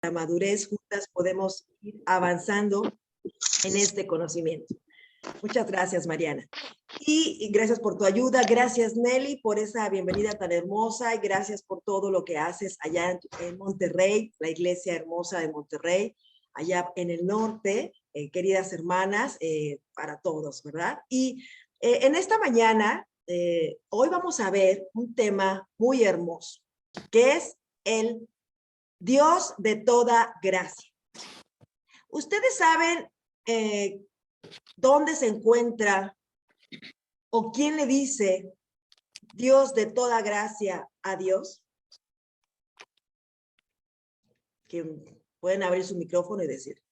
la madurez, juntas podemos ir avanzando en este conocimiento. Muchas gracias, Mariana. Y gracias por tu ayuda, gracias Nelly por esa bienvenida tan hermosa y gracias por todo lo que haces allá en Monterrey, la iglesia hermosa de Monterrey, allá en el norte, queridas hermanas, para todos, ¿verdad? Y en esta mañana, hoy vamos a ver un tema muy hermoso, que es el Dios de toda gracia. Ustedes saben dónde se encuentra o quién le dice Dios de toda gracia a Dios. Que pueden abrir su micrófono y decir.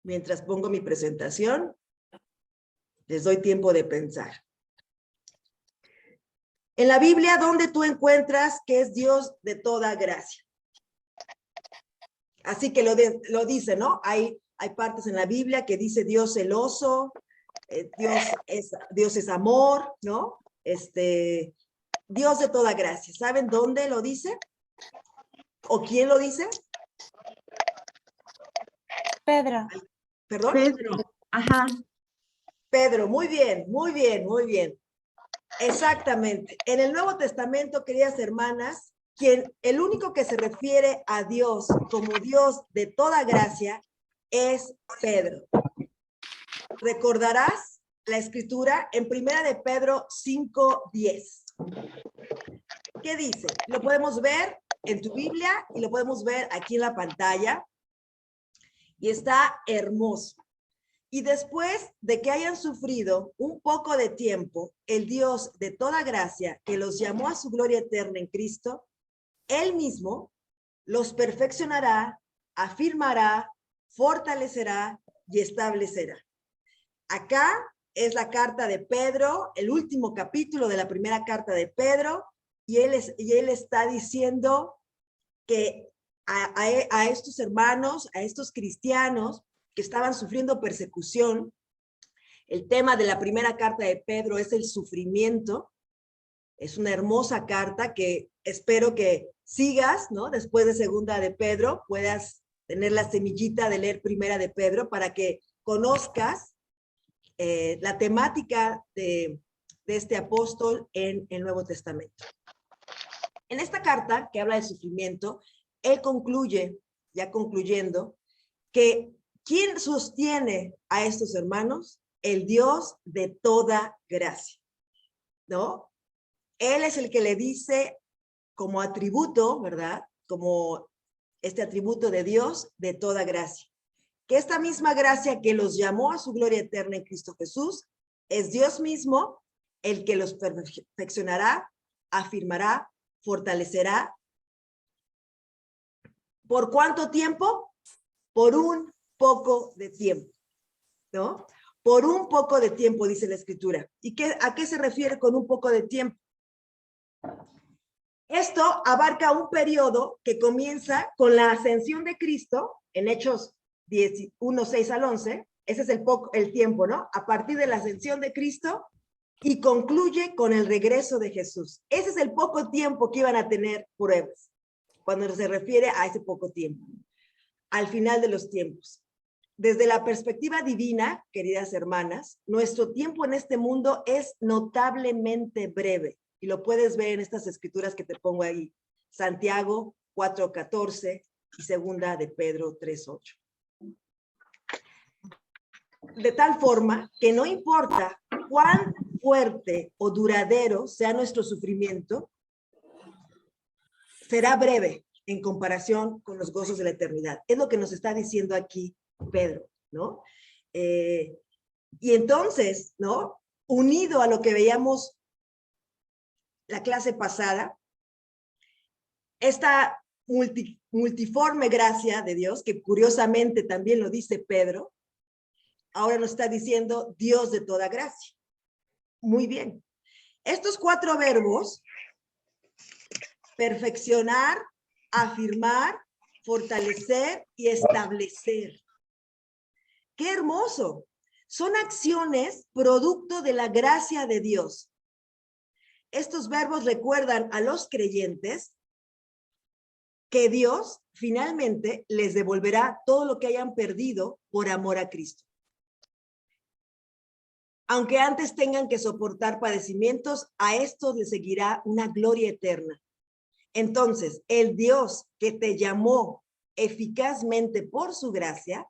Mientras pongo mi presentación, les doy tiempo de pensar. En la Biblia, ¿dónde tú encuentras que es Dios de toda gracia? Así que lo dice, ¿no? Hay partes en la Biblia que dice Dios celoso, Dios es amor, ¿no? Dios de toda gracia. ¿Saben dónde lo dice? ¿O quién lo dice? Pedro. ¿Perdón? Pedro. Ajá. Pedro, muy bien, muy bien, muy bien. Exactamente. En el Nuevo Testamento, queridas hermanas, el único que se refiere a Dios como Dios de toda gracia es Pedro. Recordarás la escritura en 1 de Pedro 5:10. ¿Qué dice? Lo podemos ver en tu Biblia y lo podemos ver aquí en la pantalla. Y está hermoso. Y después de que hayan sufrido un poco de tiempo, el Dios de toda gracia, que los llamó a su gloria eterna en Cristo, Él mismo los perfeccionará, afirmará, fortalecerá y establecerá. Acá es la carta de Pedro, el último capítulo de la primera carta de Pedro, y él está diciendo que a estos hermanos, a estos cristianos que estaban sufriendo persecución, el tema de la primera carta de Pedro es el sufrimiento. Es una hermosa carta que espero que sigas, ¿no? Después de segunda de Pedro, puedas tener la semillita de leer primera de Pedro para que conozcas la temática de este apóstol en el Nuevo Testamento. En esta carta que habla de sufrimiento, él concluye, ya concluyendo, que ¿quién sostiene a estos hermanos? El Dios de toda gracia, ¿no? Él es el que le dice como atributo, ¿verdad? Como este atributo de Dios de toda gracia. Que esta misma gracia que los llamó a su gloria eterna en Cristo Jesús, es Dios mismo el que los perfeccionará, afirmará, fortalecerá. ¿Por cuánto tiempo? Por un poco de tiempo, ¿no? Por un poco de tiempo, dice la Escritura. ¿Y a qué se refiere con un poco de tiempo? Esto abarca un periodo que comienza con la ascensión de Cristo, en Hechos 1, 6 al 11, ese es el tiempo, ¿no? A partir de la ascensión de Cristo, y concluye con el regreso de Jesús. Ese es el poco tiempo que iban a tener pruebas, cuando se refiere a ese poco tiempo, al final de los tiempos. Desde la perspectiva divina, queridas hermanas, nuestro tiempo en este mundo es notablemente breve, y lo puedes ver en estas escrituras que te pongo ahí, Santiago 4:14 y segunda de Pedro 3:8. De tal forma que no importa cuán fuerte o duradero sea nuestro sufrimiento, será breve en comparación con los gozos de la eternidad. Es lo que nos está diciendo aquí Pedro, ¿no? Y entonces, ¿no? Unido a lo que veíamos la clase pasada, esta multiforme gracia de Dios, que curiosamente también lo dice Pedro, ahora nos está diciendo Dios de toda gracia. Muy bien. Estos 4 verbos, perfeccionar, afirmar, fortalecer y establecer. ¡Qué hermoso! Son acciones producto de la gracia de Dios. estos verbos recuerdan a los creyentes que Dios finalmente les devolverá todo lo que hayan perdido por amor a Cristo. Aunque antes tengan que soportar padecimientos, a estos les seguirá una gloria eterna. Entonces, el Dios que te llamó eficazmente por su gracia,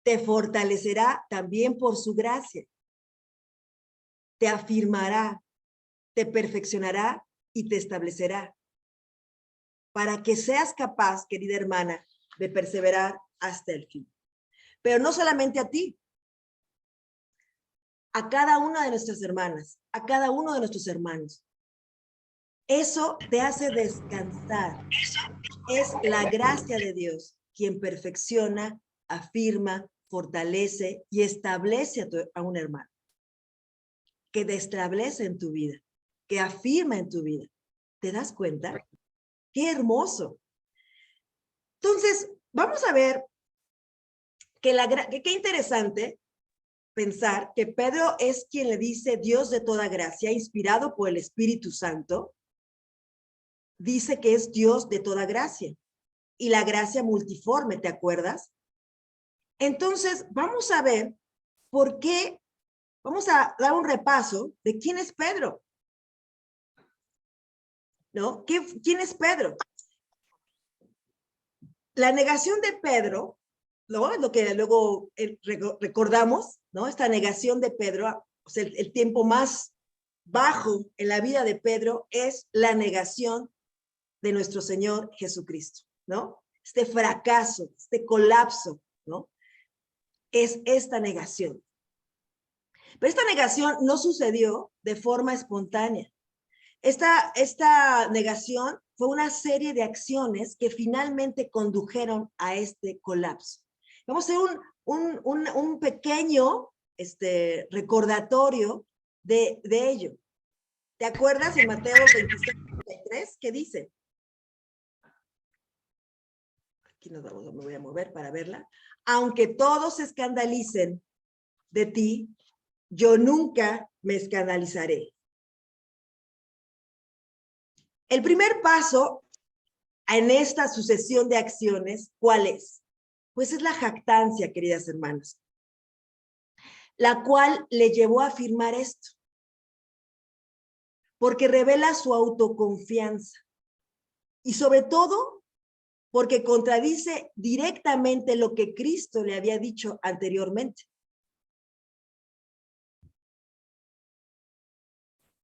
te fortalecerá también por su gracia. Te afirmará, te perfeccionará y te establecerá, para que seas capaz, querida hermana, de perseverar hasta el fin. Pero no solamente a ti, a cada una de nuestras hermanas, a cada uno de nuestros hermanos. Eso te hace descansar. Es la gracia de Dios quien perfecciona, afirma, fortalece y establece a un hermano. Que te establece en tu vida, que afirma en tu vida. ¿Te das cuenta? ¡Qué hermoso! Entonces, vamos a ver que qué interesante pensar que Pedro es quien le dice Dios de toda gracia, inspirado por el Espíritu Santo, dice que es Dios de toda gracia. Y la gracia multiforme, ¿te acuerdas? Entonces, vamos a ver por qué, vamos a dar un repaso de quién es Pedro. ¿No? ¿Quién es Pedro? La negación de Pedro, ¿no? Lo que luego recordamos, ¿no? Esta negación de Pedro, o sea, el tiempo más bajo en la vida de Pedro es la negación de nuestro Señor Jesucristo, ¿no? Este fracaso, este colapso, ¿no? Es esta negación. Pero esta negación no sucedió de forma espontánea. Esta negación fue una serie de acciones que finalmente condujeron a este colapso. Vamos a hacer un pequeño recordatorio de ello. ¿Te acuerdas en Mateo 26:33? ¿Qué dice? Aquí me voy a mover para verla. Aunque todos se escandalicen de ti, yo nunca me escandalizaré. El primer paso en esta sucesión de acciones, ¿cuál es? Pues es la jactancia, queridas hermanas, la cual le llevó a afirmar esto, porque revela su autoconfianza y sobre todo porque contradice directamente lo que Cristo le había dicho anteriormente.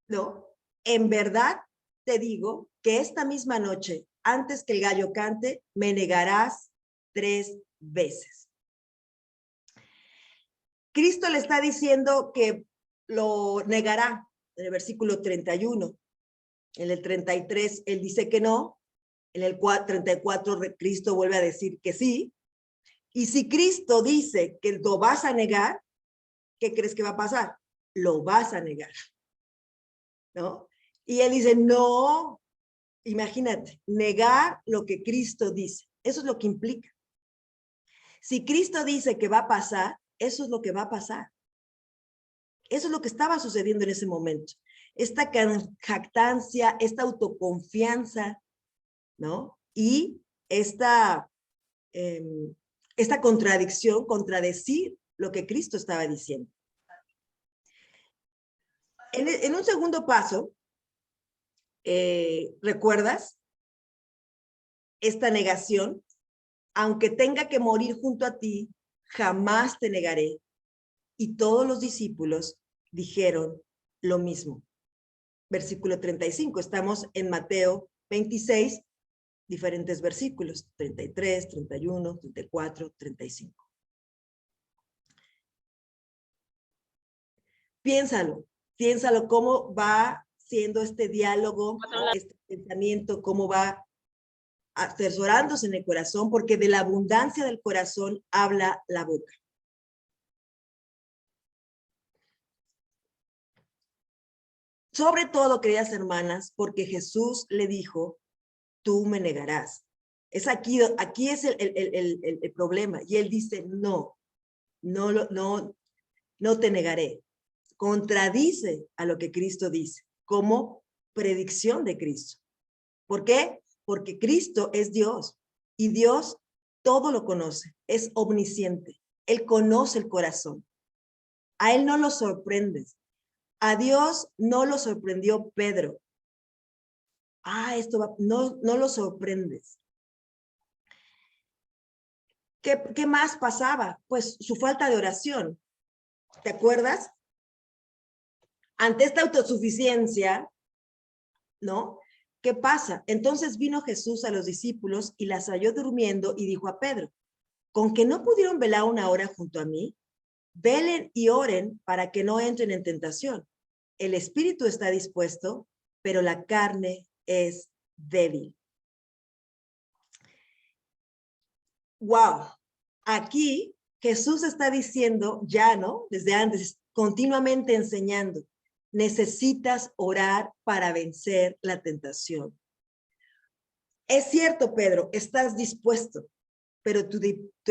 ¿No? En verdad te digo que esta misma noche, antes que el gallo cante, me negarás 3 veces. Cristo le está diciendo que lo negará en el versículo 31. En el 33 él dice que no. En el 34 Cristo vuelve a decir que sí. Y si Cristo dice que lo vas a negar, ¿qué crees que va a pasar? Lo vas a negar, ¿no? Y él dice, no, imagínate, negar lo que Cristo dice. Eso es lo que implica. Si Cristo dice que va a pasar, eso es lo que va a pasar. Eso es lo que estaba sucediendo en ese momento. Esta jactancia, esta autoconfianza, ¿no? Y esta contradicción, contradecir lo que Cristo estaba diciendo. En un segundo paso, ¿recuerdas? Esta negación, aunque tenga que morir junto a ti, jamás te negaré. Y todos los discípulos dijeron lo mismo. Versículo 35, estamos en Mateo 26, diferentes versículos, 33, 31, 34, 35. Piénsalo cómo va siendo este diálogo, este pensamiento, cómo va atesorándose en el corazón, porque de la abundancia del corazón habla la boca. Sobre todo, queridas hermanas, porque Jesús le dijo, tú me negarás. Es aquí es el problema. Y él dice, no te negaré. Contradice a lo que Cristo dice. como predicción de Cristo. ¿Por qué? Porque Cristo es Dios y Dios todo lo conoce, es omnisciente. Él conoce el corazón. A Él no lo sorprendes. A Dios no lo sorprendió Pedro. No lo sorprendes. ¿Qué más pasaba? Pues su falta de oración. ¿Te acuerdas? Ante esta autosuficiencia, ¿no? ¿Qué pasa? Entonces vino Jesús a los discípulos y las halló durmiendo y dijo a Pedro, ¿con que no pudieron velar una hora junto a mí? Velen y oren para que no entren en tentación. El espíritu está dispuesto, pero la carne es débil. Wow, aquí Jesús está diciendo ya, ¿no? Desde antes, continuamente enseñando, necesitas orar para vencer la tentación. Es cierto, Pedro, estás dispuesto, pero tu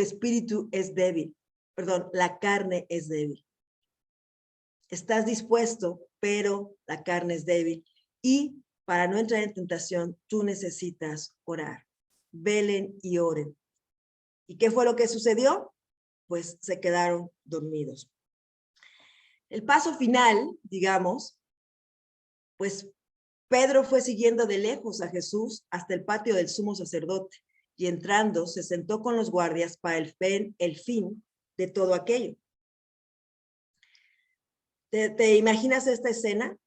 espíritu es débil. Perdón, la carne es débil. Estás dispuesto, pero la carne es débil. Y para no entrar en tentación, tú necesitas orar. Velen y oren. ¿Y qué fue lo que sucedió? Pues se quedaron dormidos. El paso final, digamos, pues Pedro fue siguiendo de lejos a Jesús hasta el patio del sumo sacerdote y entrando se sentó con los guardias para el fin de todo aquello. ¿Te imaginas esta escena?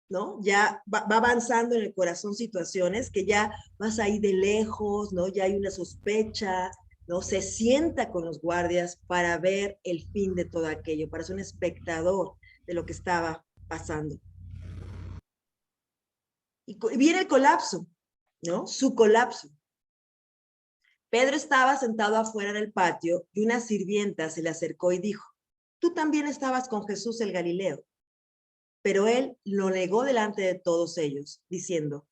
¿No? Ya va avanzando en el corazón situaciones que ya vas ahí de lejos, ¿no? Ya hay una sospecha, ¿no? Se sienta con los guardias para ver el fin de todo aquello, para ser un espectador de lo que estaba pasando. Y viene el colapso, ¿no? Su colapso. Pedro estaba sentado afuera del patio y una sirvienta se le acercó y dijo, tú también estabas con Jesús el Galileo. Pero él lo negó delante de todos ellos, diciendo,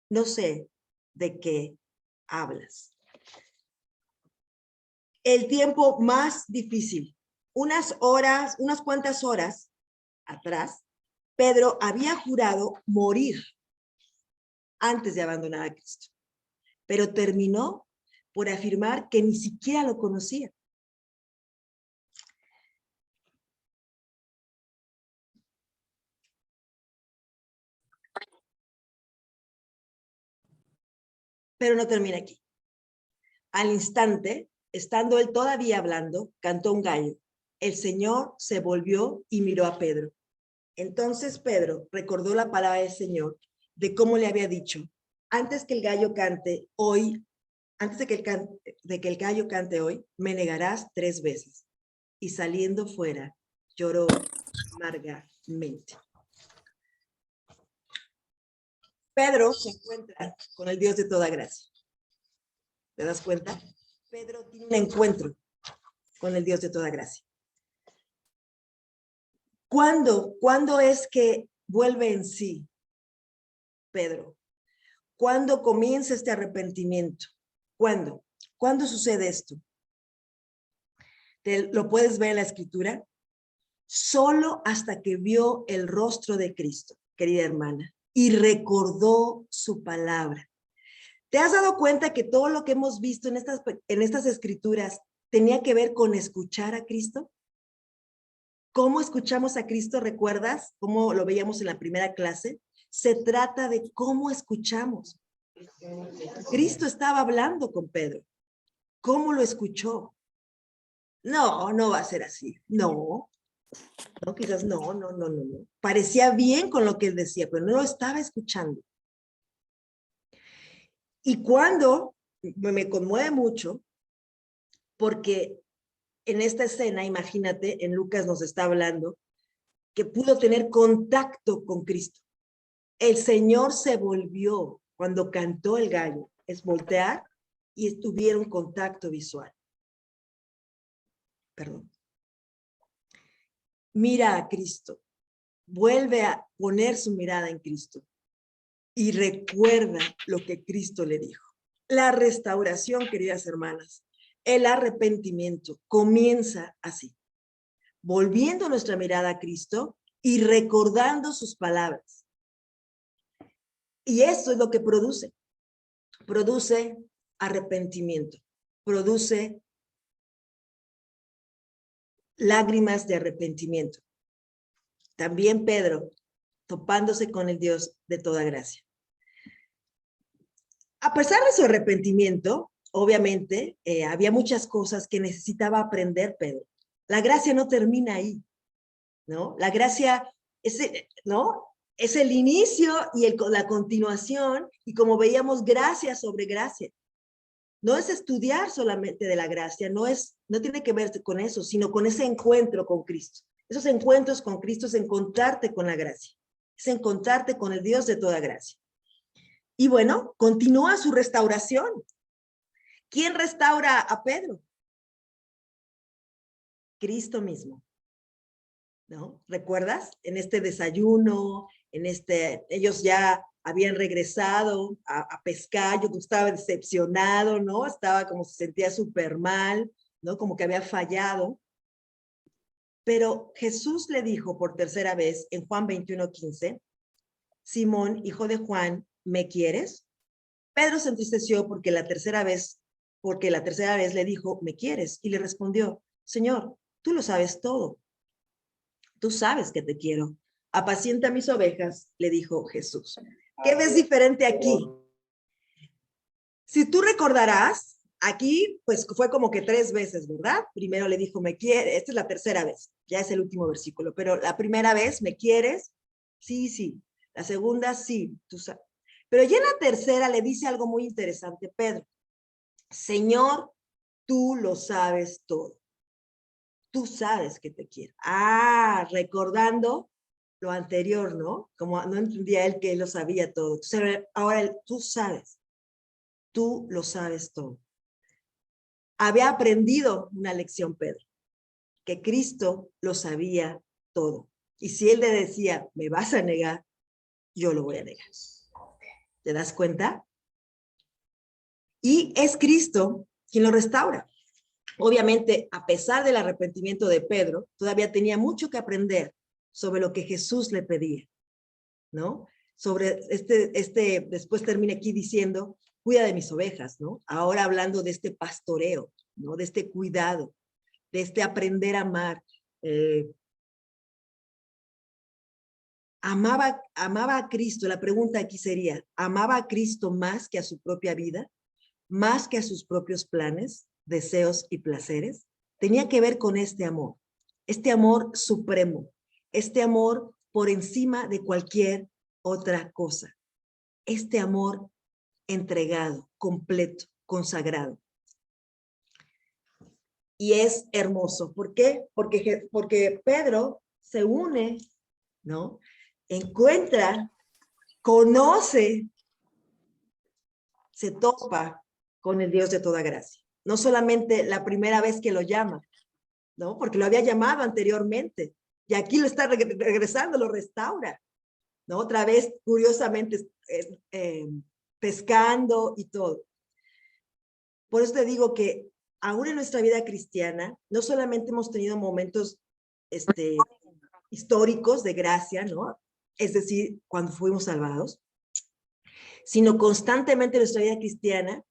no sé de qué hablas. El tiempo más difícil. Unas cuantas horas atrás, Pedro había jurado morir antes de abandonar a Cristo, pero terminó por afirmar que ni siquiera lo conocía. Pero no termina aquí. Al instante, estando él todavía hablando, cantó un gallo. El Señor se volvió y miró a Pedro. Entonces Pedro recordó la palabra del Señor de cómo le había dicho, antes que el gallo cante hoy, antes de que el gallo cante hoy, me negarás 3 veces. Y saliendo fuera, lloró amargamente. Pedro se encuentra con el Dios de toda gracia. ¿Te das cuenta? Pedro tiene un encuentro con el Dios de toda gracia. ¿Cuándo es que vuelve en sí Pedro? ¿Cuándo comienza este arrepentimiento? ¿Cuándo? ¿Cuándo sucede esto? ¿Lo puedes ver en la escritura? Solo hasta que vio el rostro de Cristo, querida hermana, y recordó su palabra. ¿Te has dado cuenta que todo lo que hemos visto en estas escrituras tenía que ver con escuchar a Cristo? ¿Cómo escuchamos a Cristo? ¿Recuerdas cómo lo veíamos en la primera clase? Se trata de cómo escuchamos. Cristo estaba hablando con Pedro. ¿Cómo lo escuchó? No, no va a ser así. No, quizás no. Parecía bien con lo que él decía, pero no lo estaba escuchando. Y cuando me conmueve mucho, porque en esta escena, imagínate, en Lucas nos está hablando que pudo tener contacto con Cristo. El Señor se volvió cuando cantó el gallo, es voltear y tuvieron contacto visual. Perdón. Mira a Cristo, vuelve a poner su mirada en Cristo y recuerda lo que Cristo le dijo. La restauración, queridas hermanas, el arrepentimiento comienza así, volviendo nuestra mirada a Cristo y recordando sus palabras. Y eso es lo que produce. Produce arrepentimiento, produce lágrimas de arrepentimiento. También Pedro, topándose con el Dios de toda gracia. A pesar de su arrepentimiento, obviamente, había muchas cosas que necesitaba aprender Pedro. La gracia no termina ahí, ¿no? La gracia ¿no? Es el inicio y la continuación, y como veíamos, gracia sobre gracia. No es estudiar solamente de la gracia, no tiene que ver con eso, sino con ese encuentro con Cristo. Esos encuentros con Cristo es encontrarte con la gracia, es encontrarte con el Dios de toda gracia. Y bueno, continúa su restauración. ¿Quién restaura a Pedro? Cristo mismo, ¿no? ¿Recuerdas? En este desayuno, ellos ya habían regresado a pescar, yo estaba decepcionado, ¿no? Estaba como se sentía súper mal, ¿no? Como que había fallado. Pero Jesús le dijo por tercera vez en Juan 21:15, Simón, hijo de Juan, ¿me quieres? Pedro se entristeció porque la tercera vez le dijo, ¿me quieres? Y le respondió, Señor, tú lo sabes todo. Tú sabes que te quiero. Apacienta mis ovejas, le dijo Jesús. ¿Qué ves diferente aquí? Si tú recordarás, aquí pues fue como que 3 veces, ¿verdad? Primero le dijo, ¿me quieres? Esta es la tercera vez, ya es el último versículo, pero la primera vez, ¿me quieres? Sí, sí. La segunda, sí, tú sabes. Pero ya en la tercera le dice algo muy interesante, Pedro. Señor, tú lo sabes todo. Tú sabes que te quiero. Recordando lo anterior, ¿no? Como no entendía él que él lo sabía todo. Entonces, ahora tú sabes. Tú lo sabes todo. Había aprendido una lección, Pedro, que Cristo lo sabía todo. Y si él le decía, me vas a negar, yo lo voy a negar. ¿Te das cuenta? Y es Cristo quien lo restaura. Obviamente, a pesar del arrepentimiento de Pedro, todavía tenía mucho que aprender sobre lo que Jesús le pedía, ¿no? Sobre después termina aquí diciendo, cuida de mis ovejas, ¿no? Ahora hablando de este pastoreo, ¿no? De este cuidado, de este aprender a amar. Amaba a Cristo. La pregunta aquí sería, ¿amaba a Cristo más que a su propia vida? ¿Más que a sus propios planes, deseos y placeres? Tenía que ver con este amor supremo, este amor por encima de cualquier otra cosa, este amor entregado, completo, consagrado. Y es hermoso. ¿Por qué? Porque Pedro se une, ¿no? Encuentra, conoce, se topa con el Dios de toda gracia. No solamente la primera vez que lo llama, ¿no? Porque lo había llamado anteriormente y aquí lo está regresando, lo restaura, ¿no? Otra vez, curiosamente, pescando y todo. Por eso te digo que aún en nuestra vida cristiana, no solamente hemos tenido momentos históricos de gracia, ¿no? Es decir, cuando fuimos salvados, sino constantemente en nuestra vida cristiana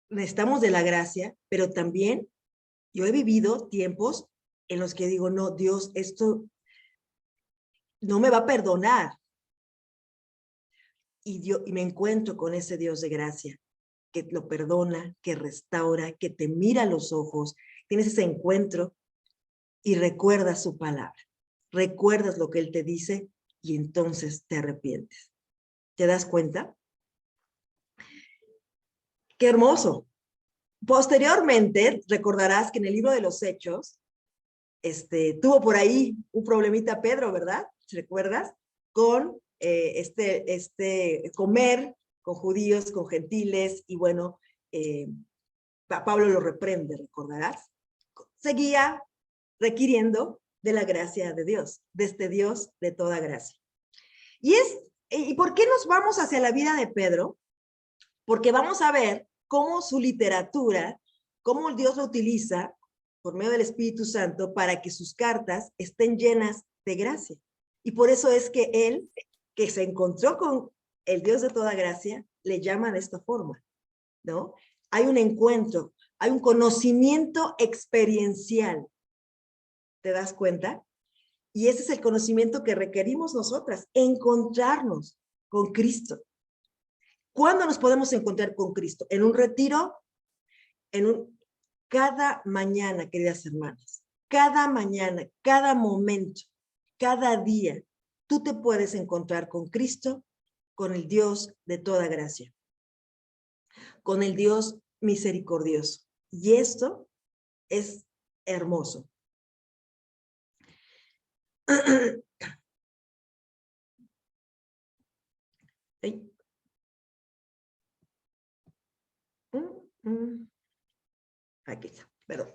necesitamos de la gracia, pero también yo he vivido tiempos en los que digo, no, Dios, esto no me va a perdonar. Y me encuentro con ese Dios de gracia, que lo perdona, que restaura, que te mira a los ojos, tienes ese encuentro y recuerdas su palabra, recuerdas lo que Él te dice y entonces te arrepientes. ¿Te das cuenta? ¡Qué hermoso! Posteriormente, recordarás que en el libro de los Hechos, tuvo por ahí un problemita Pedro, ¿verdad? ¿Recuerdas? Con comer con judíos, con gentiles, y bueno, Pablo lo reprende, recordarás. Seguía requiriendo de la gracia de Dios, de este Dios de toda gracia. ¿Y por qué nos vamos hacia la vida de Pedro? Porque vamos a ver cómo su literatura, cómo Dios lo utiliza por medio del Espíritu Santo para que sus cartas estén llenas de gracia. Y por eso es que él, que se encontró el Dios de toda gracia le llama de esta forma, ¿no? Hay un encuentro, hay un conocimiento experiencial. ¿Te das cuenta? Y ese es el conocimiento que requerimos nosotras, encontrarnos con Cristo. ¿Cuándo nos podemos encontrar con Cristo? ¿En un retiro? Cada mañana, queridas hermanas, cada mañana, cada momento, cada día, tú te puedes encontrar con Cristo, con el Dios de toda gracia, con el Dios misericordioso. Y esto es hermoso. Aquí está, perdón.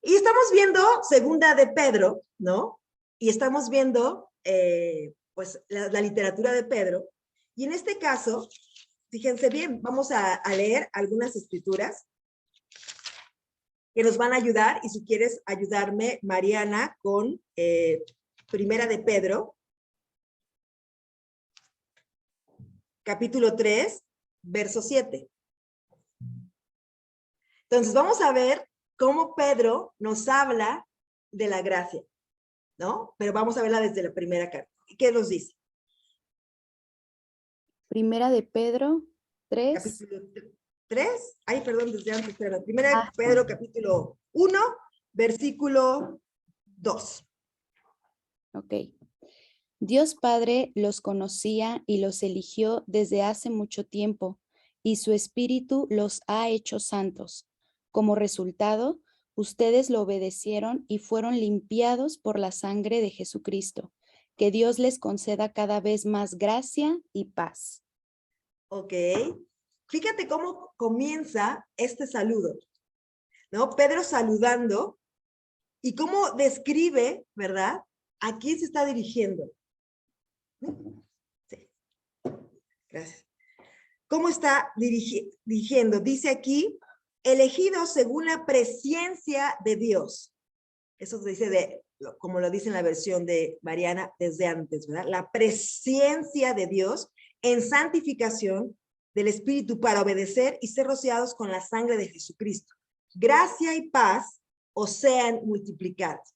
Y estamos viendo segunda de Pedro, ¿no? Y estamos viendo, pues, la literatura de Pedro. Y en este caso, fíjense bien, vamos a leer algunas escrituras que nos van a ayudar. Y si quieres ayudarme, Mariana, con primera de Pedro, capítulo 3, verso 7. Entonces, vamos a ver cómo Pedro nos habla de la gracia, ¿no? Pero vamos a verla desde la primera carta. ¿Qué nos dice? Primera de Pedro 3. Capítulo 3. Ay, perdón, desde antes. Pero primera de Pedro, capítulo 1, versículo 2. Ok. Dios Padre los conocía y los eligió desde hace mucho tiempo, y su Espíritu los ha hecho santos. Como resultado, ustedes lo obedecieron y fueron limpiados por la sangre de Jesucristo. Que Dios les conceda cada vez más gracia y paz. Ok. Fíjate cómo comienza este saludo, ¿no? Pedro saludando y cómo describe, ¿verdad? ¿A quién se está dirigiendo? Sí. Gracias. ¿Cómo está dirigiendo? Dice aquí, elegido según la presciencia de Dios. Eso se dice como lo dice en la versión de Mariana desde antes, ¿verdad? La presciencia de Dios en santificación del Espíritu para obedecer y ser rociados con la sangre de Jesucristo. Gracia y paz os sean multiplicadas.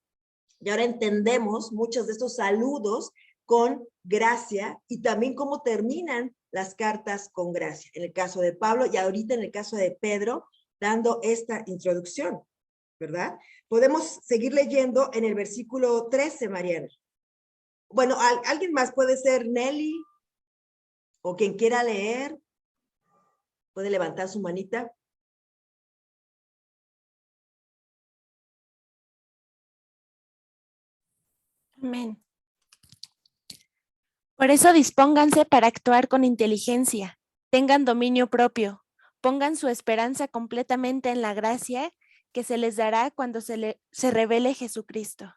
Y ahora entendemos muchos de estos saludos con gracia y también cómo terminan las cartas con gracia. En el caso de Pablo y ahorita en el caso de Pedro, dando esta introducción, ¿verdad? Podemos seguir leyendo en el versículo 13, Mariana. Bueno, alguien más, puede ser Nelly o quien quiera leer. Puede levantar su manita. Amén. Por eso dispónganse para actuar con inteligencia, tengan dominio propio, pongan su esperanza completamente en la gracia que se les dará cuando se revele Jesucristo.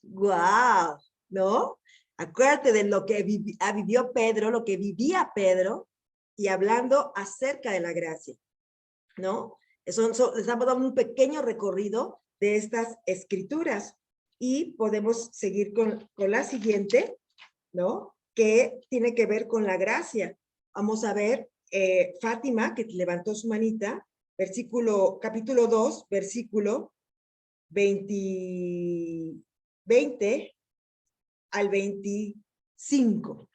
¡Guau! ¿No? Acuérdate de lo que vivió Pedro, lo que vivía Pedro, y hablando acerca de la gracia, ¿no? Estamos dando un pequeño recorrido de estas escrituras y podemos seguir con la siguiente, ¿no? Que tiene que ver con la gracia. Vamos a ver Fátima, que levantó su manita, capítulo 2, versículo 20 al 25.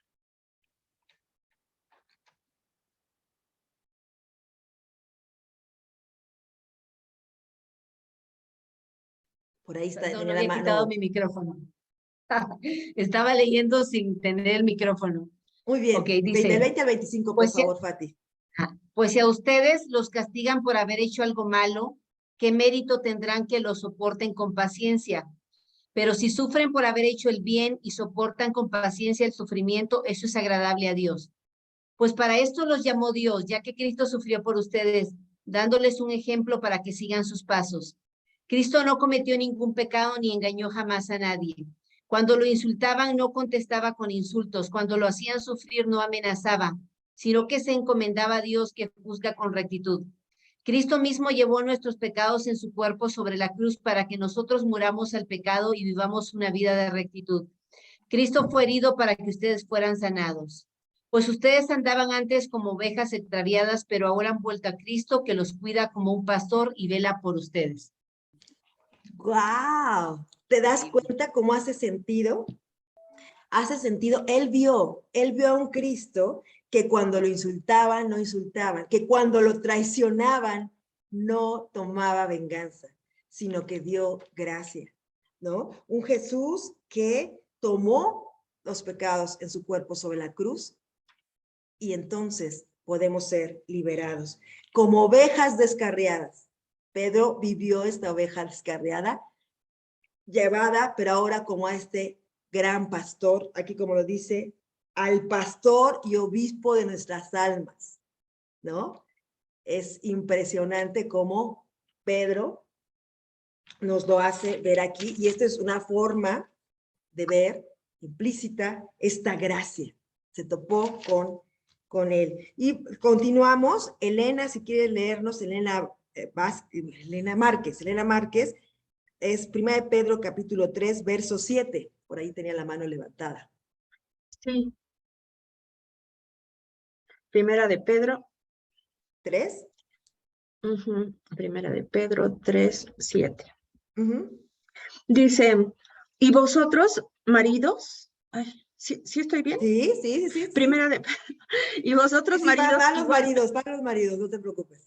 Por ahí está. Perdón, no había quitado mi micrófono. Estaba leyendo sin tener el micrófono. Muy bien. Ok, dice, del 20 al 25, por favor, Fati. Pues si a ustedes los castigan por haber hecho algo malo, ¿qué mérito tendrán que lo soporten con paciencia? Pero si sufren por haber hecho el bien y soportan con paciencia el sufrimiento, eso es agradable a Dios. Pues para esto los llamó Dios, ya que Cristo sufrió por ustedes, dándoles un ejemplo para que sigan sus pasos. Cristo no cometió ningún pecado ni engañó jamás a nadie. Cuando lo insultaban, no contestaba con insultos. Cuando lo hacían sufrir, no amenazaba, sino que se encomendaba a Dios que juzga con rectitud. Cristo mismo llevó nuestros pecados en su cuerpo sobre la cruz para que nosotros muramos al pecado y vivamos una vida de rectitud. Cristo fue herido para que ustedes fueran sanados. Pues ustedes andaban antes como ovejas extraviadas, pero ahora han vuelto a Cristo, que los cuida como un pastor y vela por ustedes. ¡Guau! ¿Te das cuenta cómo hace sentido? Hace sentido. Él vio a un Cristo que cuando lo insultaban, no insultaban, que cuando lo traicionaban, no tomaba venganza, sino que dio gracia, ¿no? Un Jesús que tomó los pecados en su cuerpo sobre la cruz y entonces podemos ser liberados. Como ovejas descarriadas. Pedro vivió esta oveja descarriada, llevada, pero ahora como a este gran pastor, aquí como lo dice, al pastor y obispo de nuestras almas, ¿no? Es impresionante cómo Pedro nos lo hace ver aquí, y esta es una forma de ver implícita esta gracia. Se topó con él. Y continuamos. Elena, si quiere leernos, Elena Márquez, es 1 de Pedro capítulo 3, verso 7. Por ahí tenía la mano levantada. Sí. Primera de Pedro. 3. Primera de Pedro 3:7. Uh-huh. Dice, ¿y vosotros, maridos? Ay, ¿sí estoy bien? Sí. Primera de y vosotros, Sí, maridos, para los maridos, no te preocupes.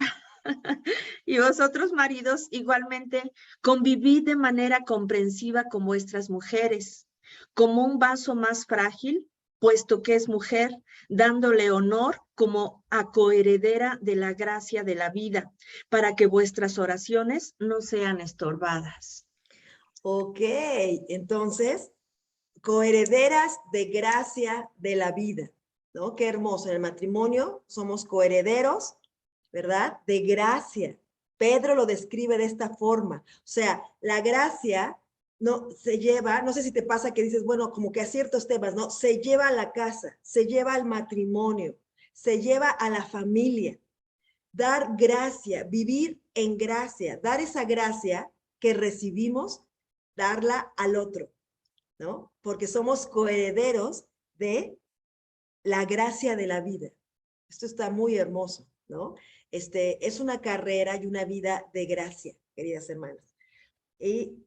Y vosotros, maridos, igualmente, convivid de manera comprensiva con vuestras mujeres, como un vaso más frágil, puesto que es mujer, dándole honor como a coheredera de la gracia de la vida, para que vuestras oraciones no sean estorbadas. Ok, entonces, coherederas de gracia de la vida, ¿no? Qué hermoso. En el matrimonio somos coherederos, ¿verdad? De gracia. Pedro lo describe de esta forma. O sea, la gracia no se lleva, no sé si te pasa que dices, bueno, como que a ciertos temas, ¿no? Se lleva a la casa, se lleva al matrimonio, se lleva a la familia. Dar gracia, vivir en gracia, dar esa gracia que recibimos, darla al otro, ¿no? Porque somos coherederos de la gracia de la vida. Esto está muy hermoso, ¿no? Es una carrera y una vida de gracia, queridas hermanas. Y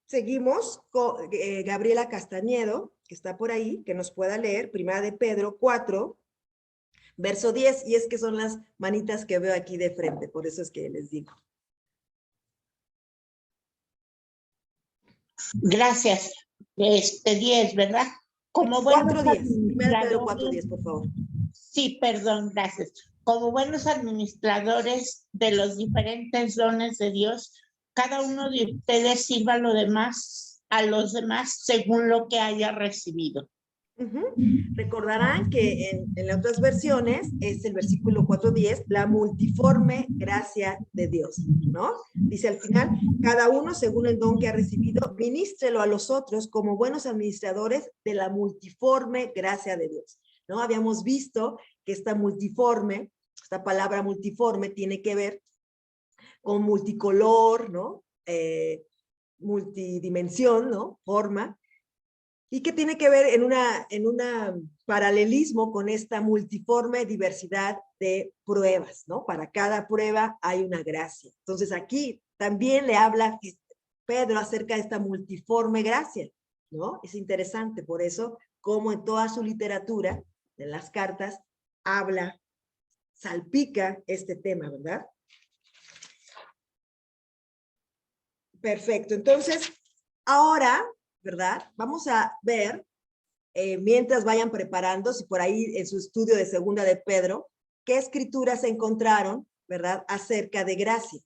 seguimos con Gabriela Castañedo, que está por ahí, que nos pueda leer, 1 de Pedro 4, verso 10, y es que son las manitas que veo aquí de frente, por eso es que les digo. Gracias. 10, ¿verdad? Como buenos 4:10, 1 de Pedro administradores. 4:10, por favor. Sí, perdón, gracias. Como buenos administradores de los diferentes dones de Dios, cada uno de ustedes sirva a los demás según lo que haya recibido. Recordarán que en las otras versiones es el versículo 4:10, la multiforme gracia de Dios, ¿no? Dice al final, cada uno según el don que ha recibido, ministrelo a los otros como buenos administradores de la multiforme gracia de Dios, ¿no? Habíamos visto que esta palabra multiforme tiene que ver con multicolor, ¿no? Multidimensión, ¿no? Forma. Y que tiene que ver en un paralelismo con esta multiforme diversidad de pruebas, ¿no? Para cada prueba hay una gracia. Entonces aquí también le habla Pedro acerca de esta multiforme gracia, ¿no? Es interesante, por eso, como en toda su literatura, en las cartas, salpica este tema, ¿verdad? Perfecto, entonces, ahora, ¿verdad? Vamos a ver, mientras vayan preparando, si por ahí en su estudio de segunda de Pedro, qué escrituras encontraron, ¿verdad? Acerca de gracia,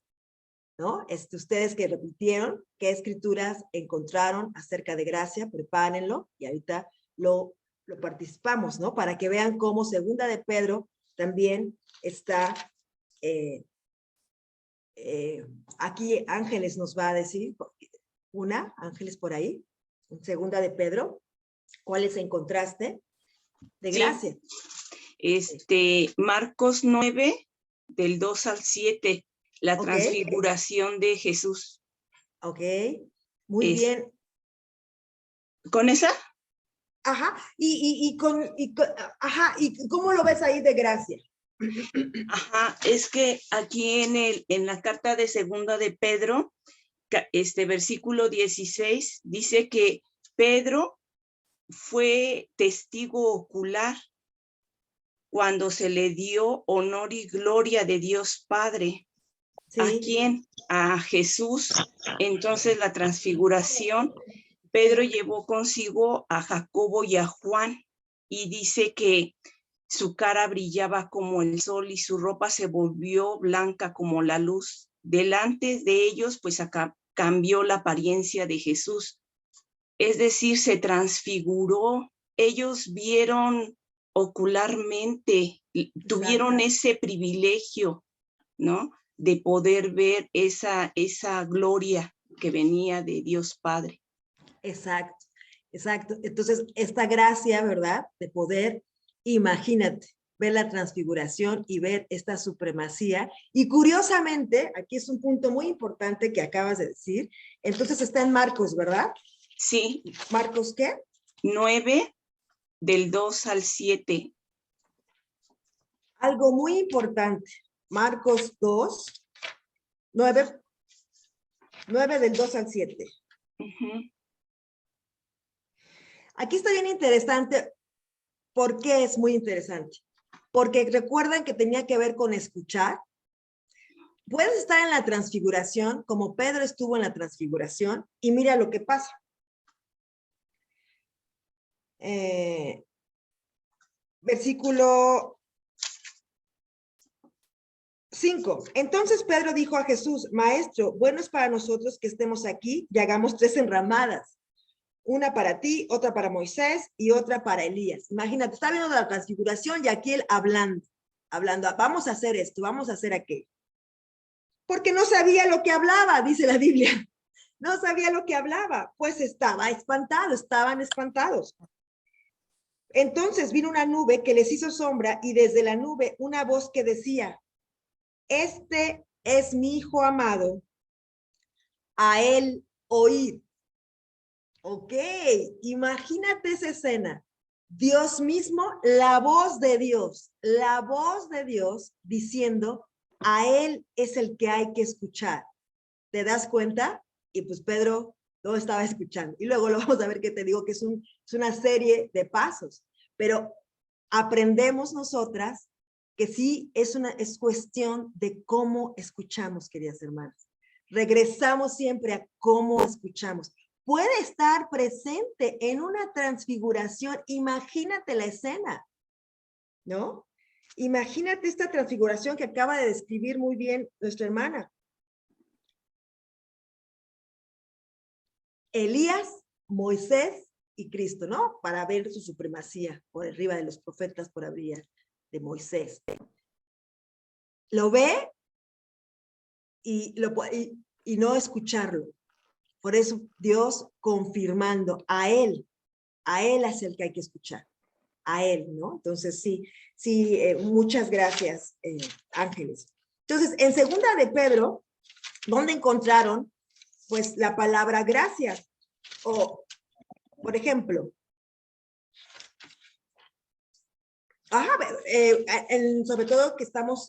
¿no? Ustedes que repitieron, qué escrituras encontraron acerca de gracia, prepárenlo y ahorita lo participamos, ¿no? Para que vean cómo segunda de Pedro también está, aquí Ángeles nos va a decir, Ángeles por ahí, en segunda de Pedro, ¿cuáles encontraste de gracia? Marcos 9, del 2 al 7, la transfiguración de Jesús. Ok, muy bien. ¿Con esa? Ajá, ¿y cómo lo ves ahí de gracia? Ajá, es que aquí en la carta de segunda de Pedro, versículo 16, dice que Pedro fue testigo ocular cuando se le dio honor y gloria de Dios Padre. Sí. ¿A quién? A Jesús. Entonces la transfiguración, Pedro llevó consigo a Jacobo y a Juan, y dice que su cara brillaba como el sol y su ropa se volvió blanca como la luz. Delante de ellos, pues acá cambió la apariencia de Jesús. Es decir, se transfiguró. Ellos vieron ocularmente, tuvieron ese privilegio, ¿no? De poder ver esa gloria que venía de Dios Padre. Exacto, exacto. Entonces, esta gracia, ¿verdad? De poder, imagínate, ver la transfiguración y ver esta supremacía. Y curiosamente, aquí es un punto muy importante que acabas de decir. Entonces está en Marcos, ¿verdad? Sí. ¿Marcos qué? 9, del 2 al 7. Algo muy importante. Marcos 2, 9 del 2 al 7. Aquí está bien interesante. ¿Por qué es muy interesante? Porque recuerdan que tenía que ver con escuchar. Puedes estar en la transfiguración, como Pedro estuvo en la transfiguración, y mira lo que pasa. Versículo 5. Entonces Pedro dijo a Jesús: Maestro, bueno es para nosotros que estemos aquí y hagamos 3 enramadas. Una para ti, otra para Moisés y otra para Elías. Imagínate, está viendo la transfiguración y aquí él hablando, vamos a hacer esto, vamos a hacer aquello. Porque no sabía lo que hablaba, dice la Biblia. No sabía lo que hablaba, pues estaban espantados. Entonces vino una nube que les hizo sombra y desde la nube una voz que decía: este es mi hijo amado, a él oíd. Ok, imagínate esa escena. Dios mismo, la voz de Dios diciendo: a él es el que hay que escuchar. ¿Te das cuenta? Y pues Pedro no estaba escuchando. Y luego lo vamos a ver, que te digo que es una serie de pasos. Pero aprendemos nosotras que sí es cuestión de cómo escuchamos, queridas hermanas. Regresamos siempre a cómo escuchamos. Puede estar presente en una transfiguración. Imagínate la escena, ¿no? Imagínate esta transfiguración que acaba de describir muy bien nuestra hermana. Elías, Moisés y Cristo, ¿no? Para ver su supremacía por arriba de los profetas, por arriba de Moisés. Lo ve y no escucharlo. Por eso Dios confirmando a él es el que hay que escuchar, a él, ¿no? Entonces sí, muchas gracias, Ángeles. Entonces, en segunda de Pedro, ¿dónde encontraron? Pues la palabra gracia. O, por ejemplo, sobre todo que estamos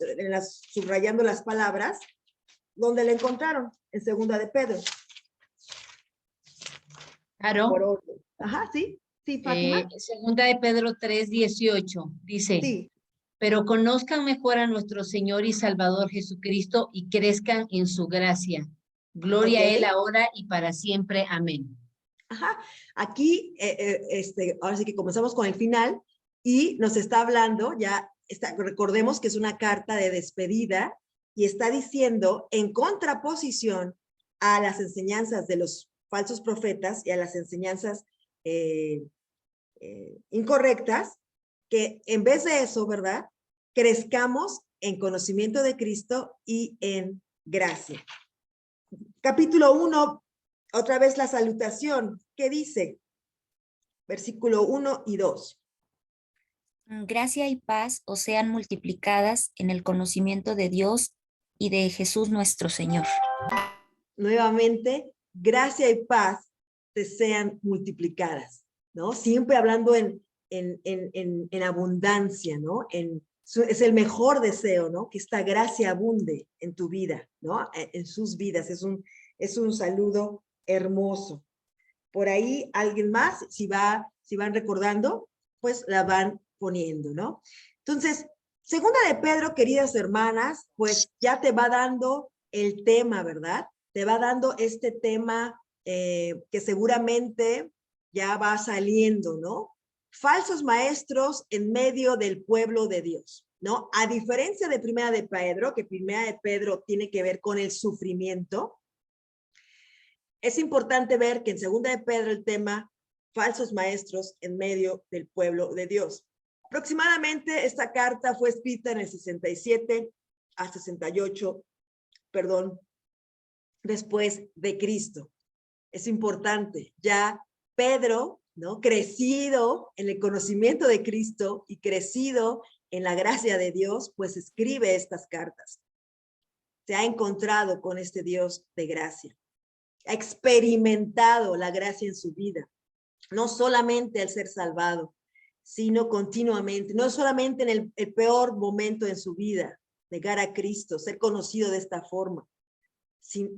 subrayando las palabras, ¿dónde la encontraron? En segunda de Pedro. Claro. Por orden. Sí, Fátima. Segunda de Pedro 3:18 dice: Sí. Pero conozcan mejor a nuestro Señor y Salvador Jesucristo y crezcan en su gracia. Gloria a Él ahora y para siempre. Amén. Aquí, ahora sí que comenzamos con el final y nos está hablando, recordemos que es una carta de despedida y está diciendo, en contraposición a las enseñanzas de los falsos profetas y a las enseñanzas incorrectas, que en vez de eso, ¿verdad? Crezcamos en conocimiento de Cristo y en gracia. Capítulo 1, otra vez la salutación. ¿Qué dice? Versículo 1 y 2. Gracia y paz os sean multiplicadas en el conocimiento de Dios y de Jesús nuestro Señor. Nuevamente, gracia y paz te sean multiplicadas, ¿no? Siempre hablando en abundancia, ¿no? Es el mejor deseo, ¿no? Que esta gracia abunde en tu vida, ¿no? En sus vidas. Es un saludo hermoso. Por ahí, alguien más, si van recordando, pues la van poniendo, ¿no? Entonces, segunda de Pedro, queridas hermanas, pues ya te va dando el tema, ¿verdad? Te va dando este tema que seguramente ya va saliendo, ¿no? Falsos maestros en medio del pueblo de Dios, ¿no? A diferencia de Primera de Pedro, que Primera de Pedro tiene que ver con el sufrimiento, es importante ver que en Segunda de Pedro el tema falsos maestros en medio del pueblo de Dios. Aproximadamente esta carta fue escrita en el 67 a 68, después de Cristo. Es importante, ya Pedro, ¿no? Crecido en el conocimiento de Cristo y crecido en la gracia de Dios, pues escribe estas cartas. Se ha encontrado con este Dios de gracia. Ha experimentado la gracia en su vida. No solamente al ser salvado, sino continuamente. No solamente en el peor momento en su vida, negar a Cristo, ser conocido de esta forma.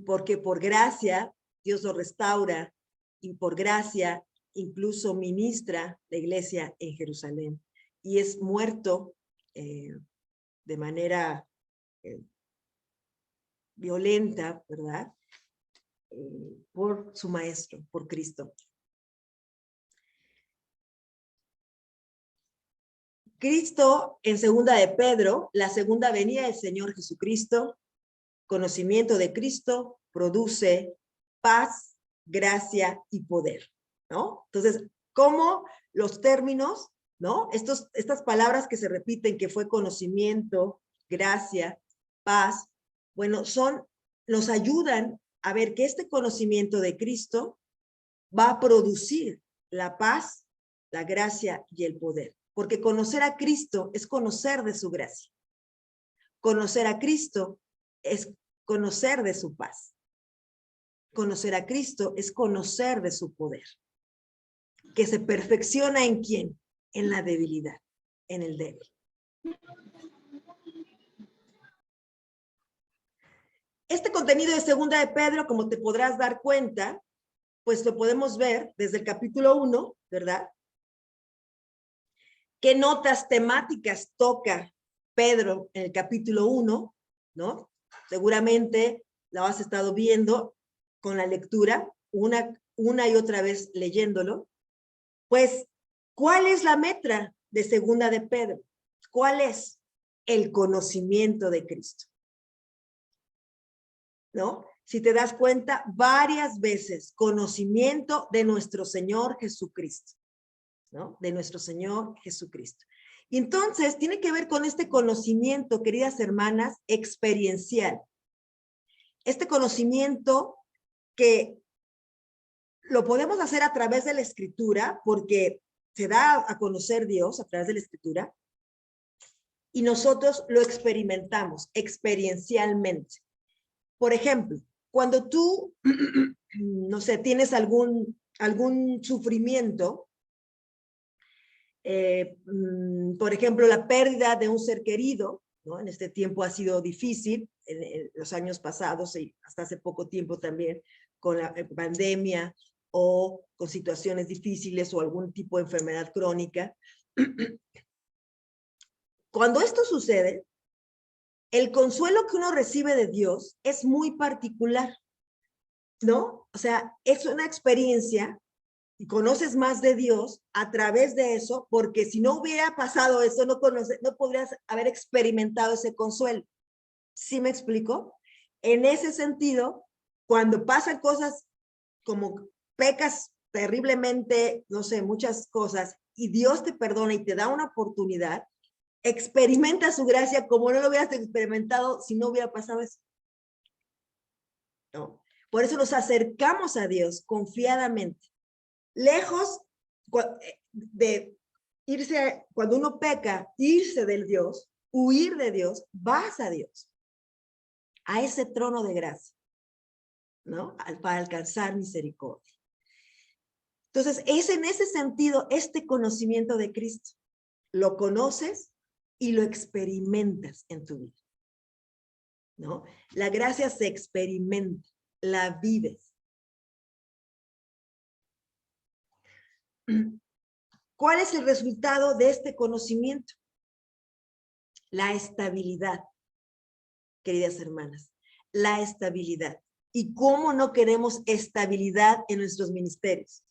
Porque por gracia Dios lo restaura y por gracia incluso ministra la iglesia en Jerusalén. Y es muerto de manera violenta, ¿verdad? Por su maestro, por Cristo. Cristo en segunda de Pedro, la segunda venida del Señor Jesucristo, conocimiento de Cristo produce paz, gracia y poder, ¿no? Entonces, ¿cómo los términos, ¿no? Estas palabras que se repiten, que fue conocimiento, gracia, paz, bueno, nos ayudan a ver que este conocimiento de Cristo va a producir la paz, la gracia y el poder. Porque conocer a Cristo es conocer de su gracia. Conocer a Cristo es conocer de su paz. Conocer a Cristo es conocer de su poder. Que se perfecciona ¿en quién? En la debilidad, en el débil. Este contenido de segunda de Pedro, como te podrás dar cuenta, pues lo podemos ver desde el capítulo 1, ¿verdad? ¿Qué notas temáticas toca Pedro en el capítulo 1, ¿no? Seguramente lo has estado viendo con la lectura, una y otra vez leyéndolo. Pues, ¿cuál es la meta de segunda de Pedro? ¿Cuál es? El conocimiento de Cristo, ¿no? Si te das cuenta, varias veces, conocimiento de nuestro Señor Jesucristo, ¿no? De nuestro Señor Jesucristo. Y entonces, tiene que ver con este conocimiento, queridas hermanas, experiencial. Este conocimiento que lo podemos hacer a través de la Escritura, porque se da a conocer Dios a través de la Escritura, y nosotros lo experimentamos experiencialmente. Por ejemplo, cuando tú, no sé, tienes algún sufrimiento, por ejemplo, la pérdida de un ser querido, ¿no? En este tiempo ha sido difícil, en los años pasados y hasta hace poco tiempo también, con la pandemia o con situaciones difíciles o algún tipo de enfermedad crónica. Cuando esto sucede, el consuelo que uno recibe de Dios es muy particular, ¿no? O sea, es una experiencia y conoces más de Dios a través de eso, porque si no hubiera pasado eso, no podrías haber experimentado ese consuelo. ¿Sí me explico? En ese sentido, cuando pasan cosas como pecas terriblemente, no sé, muchas cosas, y Dios te perdona y te da una oportunidad, experimenta su gracia como no lo hubieras experimentado si no hubiera pasado eso. ¿No? Por eso nos acercamos a Dios confiadamente. Lejos de irse, cuando uno peca, irse del Dios, huir de Dios, vas a Dios, a ese trono de gracia, ¿no? Para alcanzar misericordia. Entonces, es en ese sentido este conocimiento de Cristo. Lo conoces y lo experimentas en tu vida, ¿no? La gracia se experimenta, la vives. ¿Cuál es el resultado de este conocimiento? La estabilidad, queridas hermanas, la estabilidad. ¿Y cómo no queremos estabilidad en nuestros ministerios?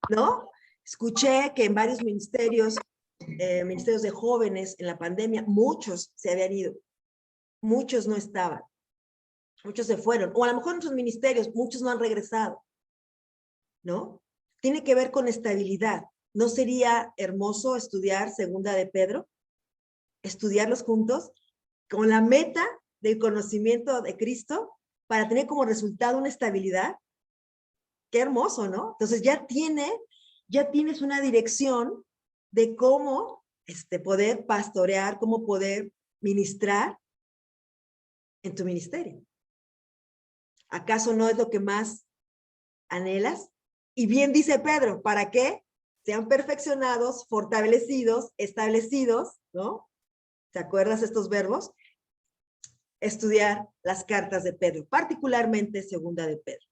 ¿No? Escuché que en varios ministerios, ministerios de jóvenes en la pandemia, muchos se habían ido, muchos no estaban, muchos se fueron, o a lo mejor en sus ministerios, muchos no han regresado, ¿no? Tiene que ver con estabilidad. ¿No sería hermoso estudiar Segunda de Pedro? Estudiarlos juntos con la meta del conocimiento de Cristo para tener como resultado una estabilidad. Qué hermoso, ¿no? Entonces ya tienes una dirección de cómo poder pastorear, cómo poder ministrar en tu ministerio. ¿Acaso no es lo que más anhelas? Y bien dice Pedro, ¿para qué? Sean perfeccionados, fortalecidos, establecidos, ¿no? ¿Te acuerdas estos verbos? Estudiar las cartas de Pedro, particularmente Segunda de Pedro.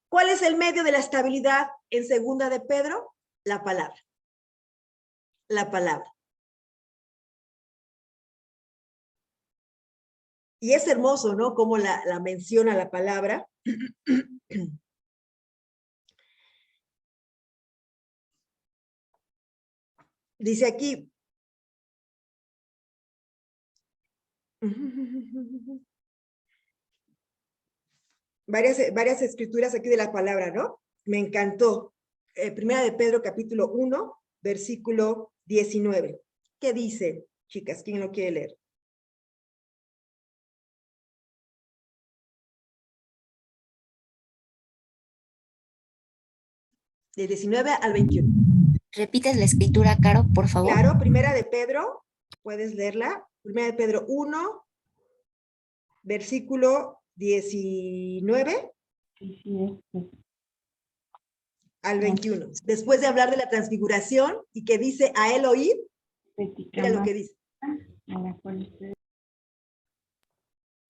¿Cuál es el medio de la estabilidad en Segunda de Pedro? La palabra. La palabra. Y es hermoso, ¿no? Cómo la menciona la palabra. Dice aquí. Varias escrituras aquí de la palabra, ¿no? Me encantó. Primera de Pedro, capítulo 1, versículo 19. ¿Qué dice, chicas? ¿Quién lo quiere leer? Del 19 al 21. ¿Repites la escritura, Caro, por favor? Claro, Primera de Pedro, puedes leerla. Primera de Pedro 1, versículo 19 al 21. Después de hablar de la transfiguración y que dice a él oír, mira lo que dice.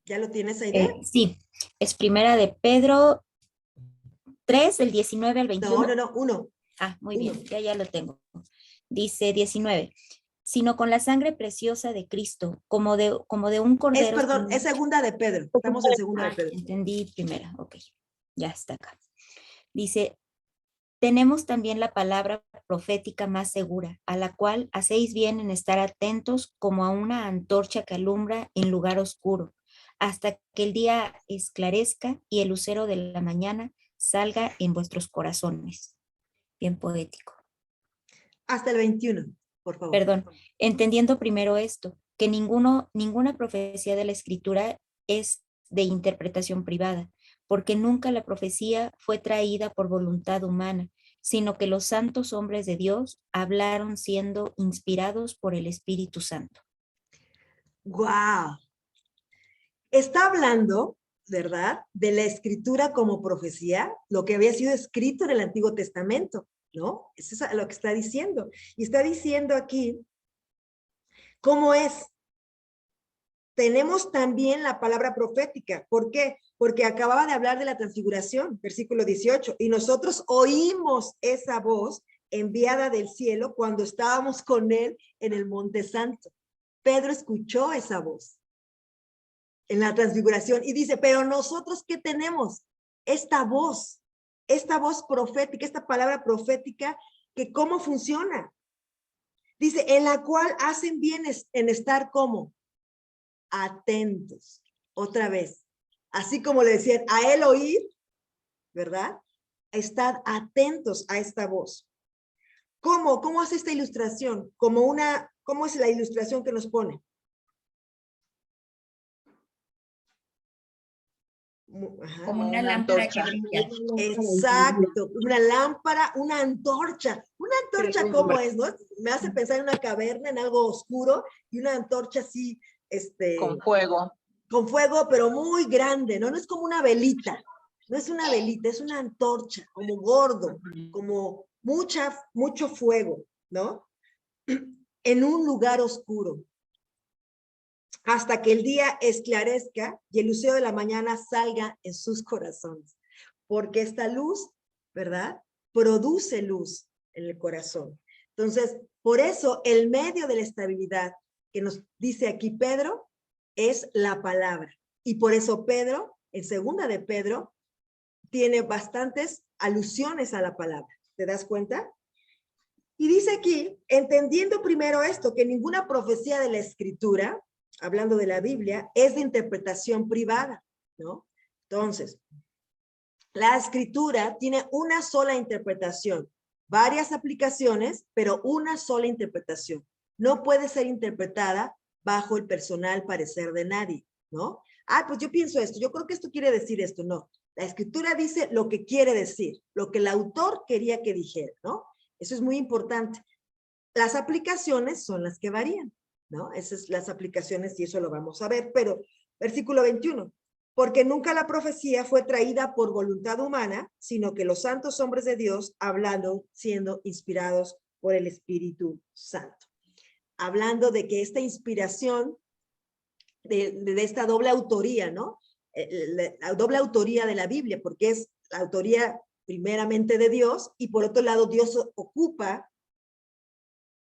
¿Ya lo tienes ahí? Sí, es Primera de Pedro 3, del 19 al 21. No, 1. Ah, muy bien, ya lo tengo. Dice 19, sino con la sangre preciosa de Cristo, como de un cordero. Es Segunda de Pedro. Estamos en Segunda de Pedro. Entendí primera, ok. Ya está acá. Dice, tenemos también la palabra profética más segura, a la cual hacéis bien en estar atentos como a una antorcha que alumbra en lugar oscuro, hasta que el día esclarezca y el lucero de la mañana salga en vuestros corazones. Bien poético. Hasta el 21, por favor. Perdón, entendiendo primero esto, que ninguna profecía de la Escritura es de interpretación privada, porque nunca la profecía fue traída por voluntad humana, sino que los santos hombres de Dios hablaron siendo inspirados por el Espíritu Santo. ¡Guau! Está hablando, ¿verdad?, de la escritura como profecía, lo que había sido escrito en el Antiguo Testamento, ¿no? Eso es lo que está diciendo. Y está diciendo aquí, ¿cómo es? Tenemos también la palabra profética. ¿Por qué? Porque acababa de hablar de la transfiguración, versículo 18, y nosotros oímos esa voz enviada del cielo cuando estábamos con él en el Monte Santo. Pedro escuchó esa voz en la transfiguración y dice, pero nosotros ¿qué tenemos? Esta voz profética, esta palabra profética, que ¿cómo funciona? Dice, en la cual hacen bien en estar como atentos. Otra vez, así como le decían, a él oír, ¿verdad? Estar atentos a esta voz. ¿Cómo? ¿Cómo hace esta ilustración? ¿Cómo es la ilustración que nos pone? Ajá. Como una lámpara que brilla. Exacto, una lámpara, una antorcha. Una antorcha, ¿cómo es, no? Me hace pensar en una caverna, en algo oscuro, y una antorcha así, con fuego. Con fuego, pero muy grande, ¿no? No es como una velita, No es una velita, es una antorcha, como gordo, como mucho fuego, ¿no? En un lugar oscuro, hasta que el día esclarezca y el lucero de la mañana salga en sus corazones. Porque esta luz, ¿verdad? Produce luz en el corazón. Entonces, por eso el medio de la estabilidad que nos dice aquí Pedro es la palabra. Y por eso Pedro, en segunda de Pedro, tiene bastantes alusiones a la palabra. ¿Te das cuenta? Y dice aquí, entendiendo primero esto, que ninguna profecía de la Escritura, hablando de la Biblia, es de interpretación privada, ¿no? Entonces, la Escritura tiene una sola interpretación, varias aplicaciones, pero una sola interpretación. No puede ser interpretada bajo el personal parecer de nadie, ¿no? Ah, pues yo pienso esto, yo creo que esto quiere decir esto, no. La Escritura dice lo que quiere decir, lo que el autor quería que dijera, ¿no? Eso es muy importante. Las aplicaciones son las que varían, ¿no? Esas son las aplicaciones y eso lo vamos a ver, pero versículo 21. Porque nunca la profecía fue traída por voluntad humana, sino que los santos hombres de Dios hablando, siendo inspirados por el Espíritu Santo. Hablando de que esta inspiración, de esta doble autoría, ¿no? La doble autoría de la Biblia, porque es la autoría primeramente de Dios y por otro lado Dios ocupa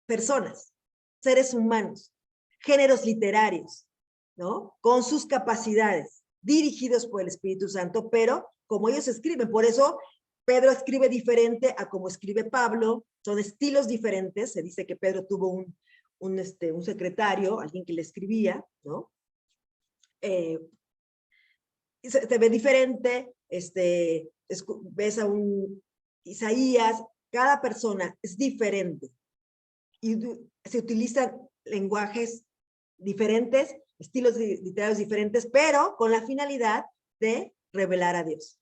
personas, seres humanos, géneros literarios, ¿no? Con sus capacidades, dirigidos por el Espíritu Santo, pero como ellos escriben, por eso Pedro escribe diferente a como escribe Pablo, son estilos diferentes, se dice que Pedro tuvo un secretario, alguien que le escribía, ¿no? Se ve diferente, ves a un Isaías, cada persona es diferente y se utilizan lenguajes diferentes, estilos literarios diferentes, pero con la finalidad de revelar a Dios.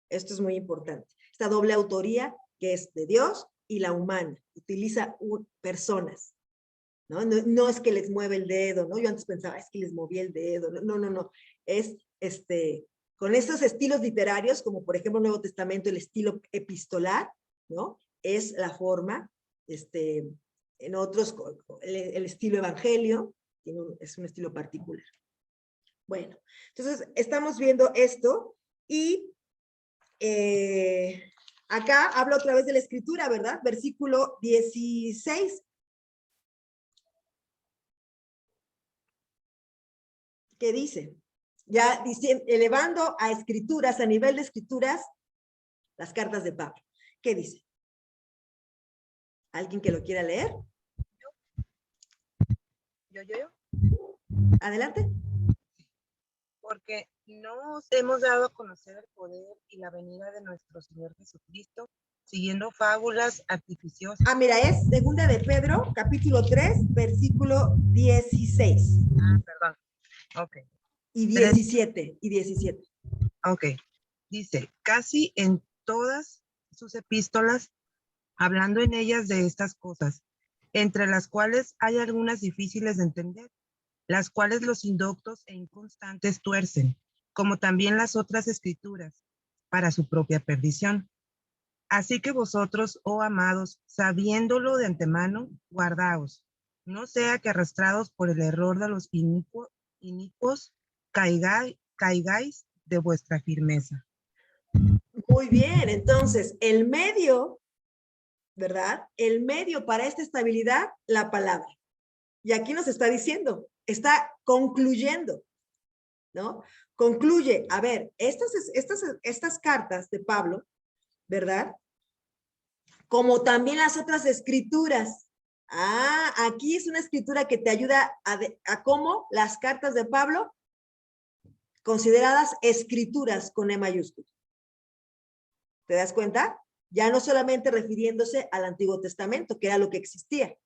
Esto es muy importante. Esta doble autoría que es de Dios y la humana, utiliza personas. ¿No? No es que les mueve el dedo, ¿no? Yo antes pensaba, es que les movía el dedo. No. Es con estos estilos literarios, como por ejemplo el Nuevo Testamento, el estilo epistolar, ¿no? Es la forma, en otros, el estilo evangelio, es un estilo particular. Bueno, entonces estamos viendo esto y acá habla otra vez de la escritura, ¿verdad? Versículo 16. ¿Qué dice? Ya elevando a escrituras, a nivel de escrituras, las cartas de Pablo. ¿Qué dice? ¿Alguien que lo quiera leer? Yo. Adelante. Porque no os hemos dado a conocer el poder y la venida de nuestro Señor Jesucristo, siguiendo fábulas artificiosas. Ah, mira, es segunda de Pedro, capítulo 3, versículo 16. Ah, perdón. Ok. Y 17. Ok. Dice, casi en todas sus epístolas, hablando en ellas de estas cosas, entre las cuales hay algunas difíciles de entender, las cuales los indoctos e inconstantes tuercen, como también las otras escrituras, para su propia perdición. Así que vosotros, oh amados, sabiéndolo de antemano, guardaos, no sea que arrastrados por el error de los inicuos, caigáis de vuestra firmeza. Muy bien, entonces, el medio, ¿verdad? El medio para esta estabilidad, la palabra. Y aquí nos está diciendo, está concluyendo, ¿no? Concluye, a ver, estas cartas de Pablo, ¿verdad? Como también las otras escrituras. Ah, aquí es una escritura que te ayuda a cómo las cartas de Pablo, consideradas escrituras con E mayúscula. ¿Te das cuenta? Ya no solamente refiriéndose al Antiguo Testamento, que era lo que existía,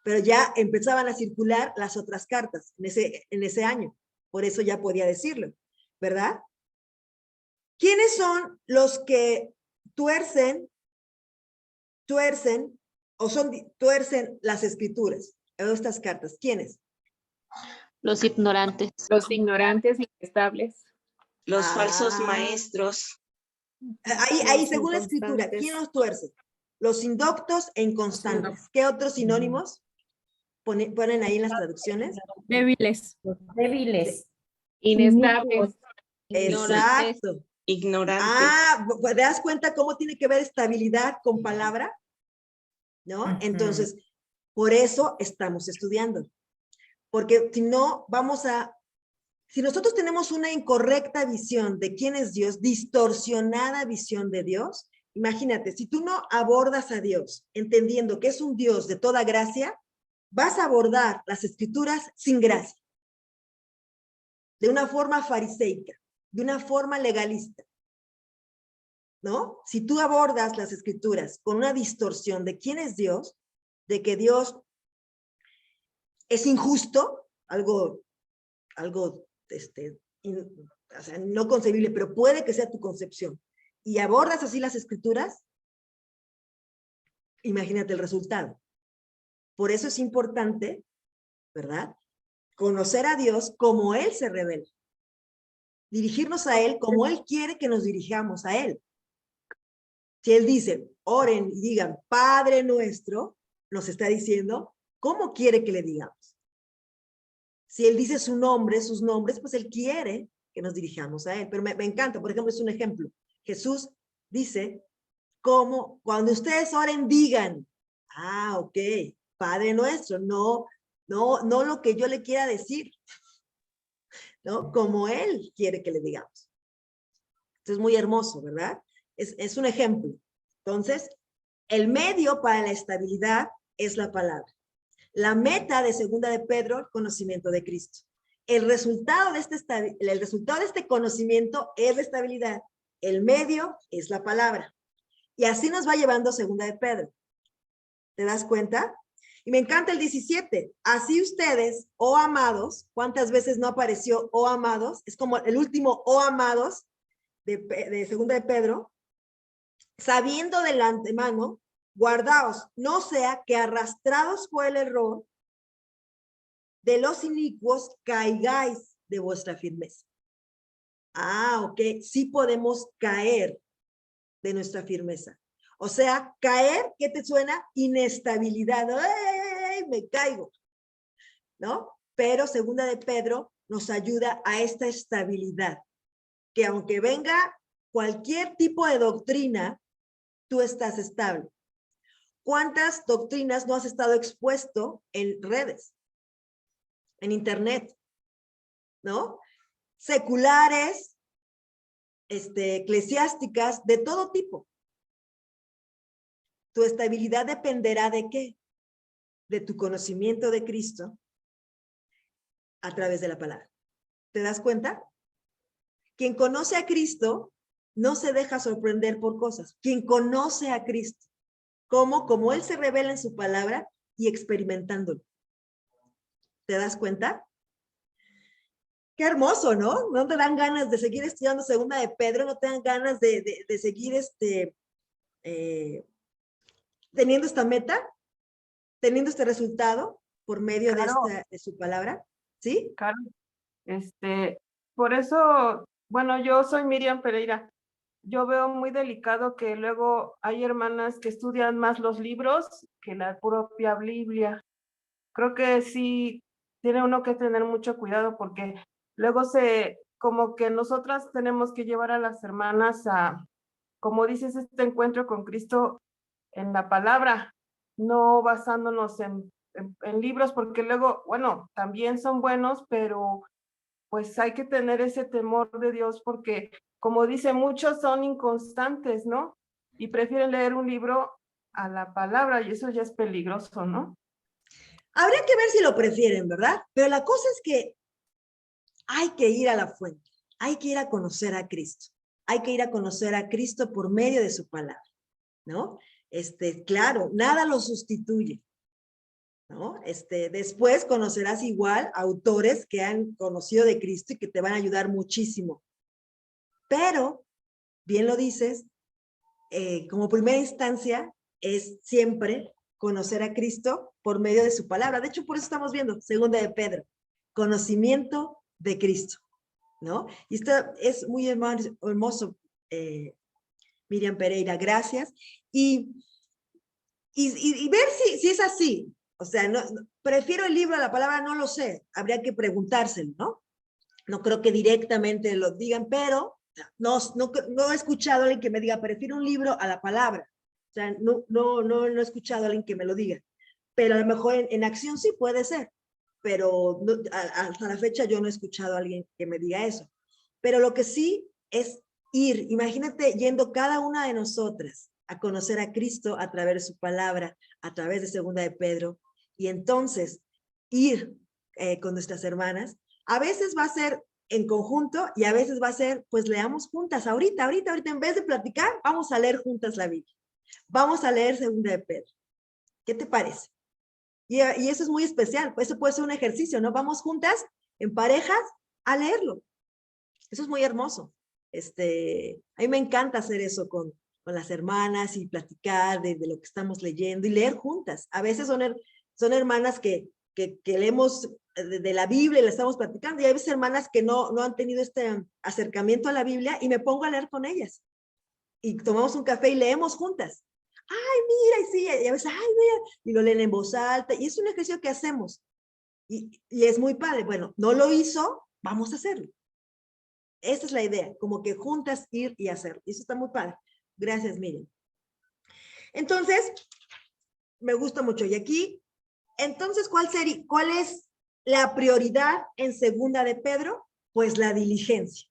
pero ya empezaban a circular las otras cartas en ese año. Por eso ya podía decirlo, ¿verdad? ¿Quiénes son los que tuercen las escrituras, estas cartas? ¿Quiénes? Los ignorantes. Los ignorantes inestables. Los falsos Ah. maestros. Ahí según la escritura, ¿quién los tuerce? Los indoctos e inconstantes. ¿Qué otros sinónimos ponen ahí en las traducciones? Débiles. Débiles. Inestables. Exacto. Ignorantes. Ah, ¿te das cuenta cómo tiene que ver estabilidad con palabra? ¿No? Ujú. Entonces, por eso estamos estudiando. Porque si no, si nosotros tenemos una incorrecta visión de quién es Dios, distorsionada visión de Dios, imagínate, si tú no abordas a Dios entendiendo que es un Dios de toda gracia, vas a abordar las escrituras sin gracia, de una forma fariseica, de una forma legalista, ¿no? Si tú abordas las escrituras con una distorsión de quién es Dios, de que Dios es injusto, algo o sea, no concebible, pero puede que sea tu concepción, y abordas así las escrituras, imagínate el resultado. Por eso es importante, ¿verdad? Conocer a Dios como Él se revela. Dirigirnos a Él como Él quiere que nos dirijamos a Él. Si Él dice, oren y digan, Padre nuestro, nos está diciendo, ¿cómo quiere que le digamos? Si Él dice su nombre, sus nombres, pues Él quiere que nos dirijamos a Él. Pero me encanta, por ejemplo, es un ejemplo. Jesús dice, como cuando ustedes oren, digan, ok, Padre nuestro, no lo que yo le quiera decir, ¿no? Como Él quiere que le digamos. Esto es muy hermoso, ¿verdad? Es un ejemplo. Entonces, el medio para la estabilidad es la palabra. La meta de segunda de Pedro, el conocimiento de Cristo. El resultado de este conocimiento es la estabilidad. El medio es la palabra. Y así nos va llevando segunda de Pedro. ¿Te das cuenta? Y me encanta el 17. Así ustedes, oh amados, ¿cuántas veces no apareció oh amados? Es como el último oh amados de segunda de Pedro. Sabiendo del antemano, guardaos, no sea que arrastrados por el error de los inicuos caigáis de vuestra firmeza. Ok, sí podemos caer de nuestra firmeza. O sea, caer, ¿qué te suena? Inestabilidad. ¡Ay, me caigo! ¿No? Pero segunda de Pedro nos ayuda a esta estabilidad, que aunque venga cualquier tipo de doctrina, tú estás estable. ¿Cuántas doctrinas no has estado expuesto en redes, en internet, ¿no? Seculares, eclesiásticas, de todo tipo. Tu estabilidad dependerá de qué? De tu conocimiento de Cristo a través de la palabra. ¿Te das cuenta? Quien conoce a Cristo no se deja sorprender por cosas. Quien conoce a Cristo, ¿cómo? Como Él se revela en su palabra y experimentándolo. ¿Te das cuenta? Qué hermoso, ¿no? No te dan ganas de seguir estudiando segunda de Pedro, no te dan ganas de seguir teniendo esta meta, teniendo este resultado por medio de su palabra, ¿sí? Claro. Por eso, bueno, yo soy Miriam Pereira. Yo veo muy delicado que luego hay hermanas que estudian más los libros que la propia Biblia. Creo que sí tiene uno que tener mucho cuidado porque luego como que nosotras tenemos que llevar a las hermanas a, como dices, este encuentro con Cristo en la palabra, no basándonos en libros, porque luego, bueno, también son buenos, pero pues hay que tener ese temor de Dios porque, como dice, muchos son inconstantes, ¿no? Y prefieren leer un libro a la palabra y eso ya es peligroso, ¿no? Habría que ver si lo prefieren, ¿verdad? Pero la cosa es que hay que ir a la fuente, hay que ir a conocer a Cristo, hay que ir a conocer a Cristo por medio de su palabra, ¿no? Claro, nada lo sustituye, ¿no? Después conocerás igual autores que han conocido de Cristo y que te van a ayudar muchísimo. Pero, bien lo dices, como primera instancia es siempre conocer a Cristo por medio de su palabra. De hecho, por eso estamos viendo segunda de Pedro, conocimiento de Cristo, ¿no? Y esto es muy hermoso, Miriam Pereira, gracias. Y ver si es así. O sea, prefiero el libro a la palabra, no lo sé. Habría que preguntárselo, ¿no? No creo que directamente lo digan, pero no he escuchado a alguien que me diga, prefiero un libro a la palabra. O sea, no he escuchado a alguien que me lo diga. Pero a lo mejor en acción sí puede ser. Pero hasta la fecha yo no he escuchado a alguien que me diga eso. Pero lo que sí es ir, imagínate yendo cada una de nosotras a conocer a Cristo a través de su palabra, a través de Segunda de Pedro, y entonces ir con nuestras hermanas. A veces va a ser en conjunto y a veces va a ser, pues leamos juntas, ahorita, en vez de platicar, vamos a leer juntas la Biblia. Vamos a leer Segunda de Pedro. ¿Qué te parece? Y eso es muy especial, pues eso puede ser un ejercicio, ¿no? Vamos juntas, en parejas, a leerlo. Eso es muy hermoso. A mí me encanta hacer eso con las hermanas y platicar de lo que estamos leyendo y leer juntas. A veces son hermanas que leemos de la Biblia y la estamos platicando, y hay veces hermanas que no han tenido este acercamiento a la Biblia y me pongo a leer con ellas. Y tomamos un café y leemos juntas. Ay, mira, y sí, y a veces, ay, mira, y lo leen en voz alta, y es un ejercicio que hacemos. Y es muy padre. Bueno, no lo hizo, vamos a hacerlo. Esa es la idea, como que juntas ir y hacerlo. Y eso está muy padre. Gracias, Miriam. Entonces, me gusta mucho. Y aquí, entonces, ¿cuál es la prioridad en Segunda de Pedro? Pues la diligencia,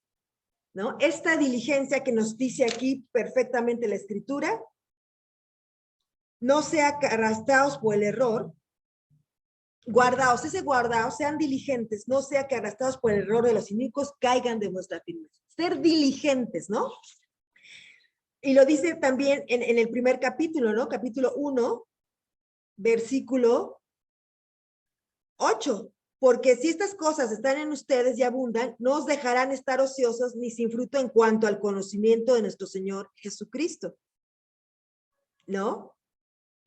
¿no? Esta diligencia que nos dice aquí perfectamente la Escritura, no sean arrastrados por el error, guardaos, sean diligentes, no sea que arrastrados por el error de los inicuos caigan de vuestra firmeza. Ser diligentes, ¿no? Y lo dice también en el primer capítulo, ¿no? Capítulo 1, versículo 8. Porque si estas cosas están en ustedes y abundan, no os dejarán estar ociosos ni sin fruto en cuanto al conocimiento de nuestro Señor Jesucristo, ¿no?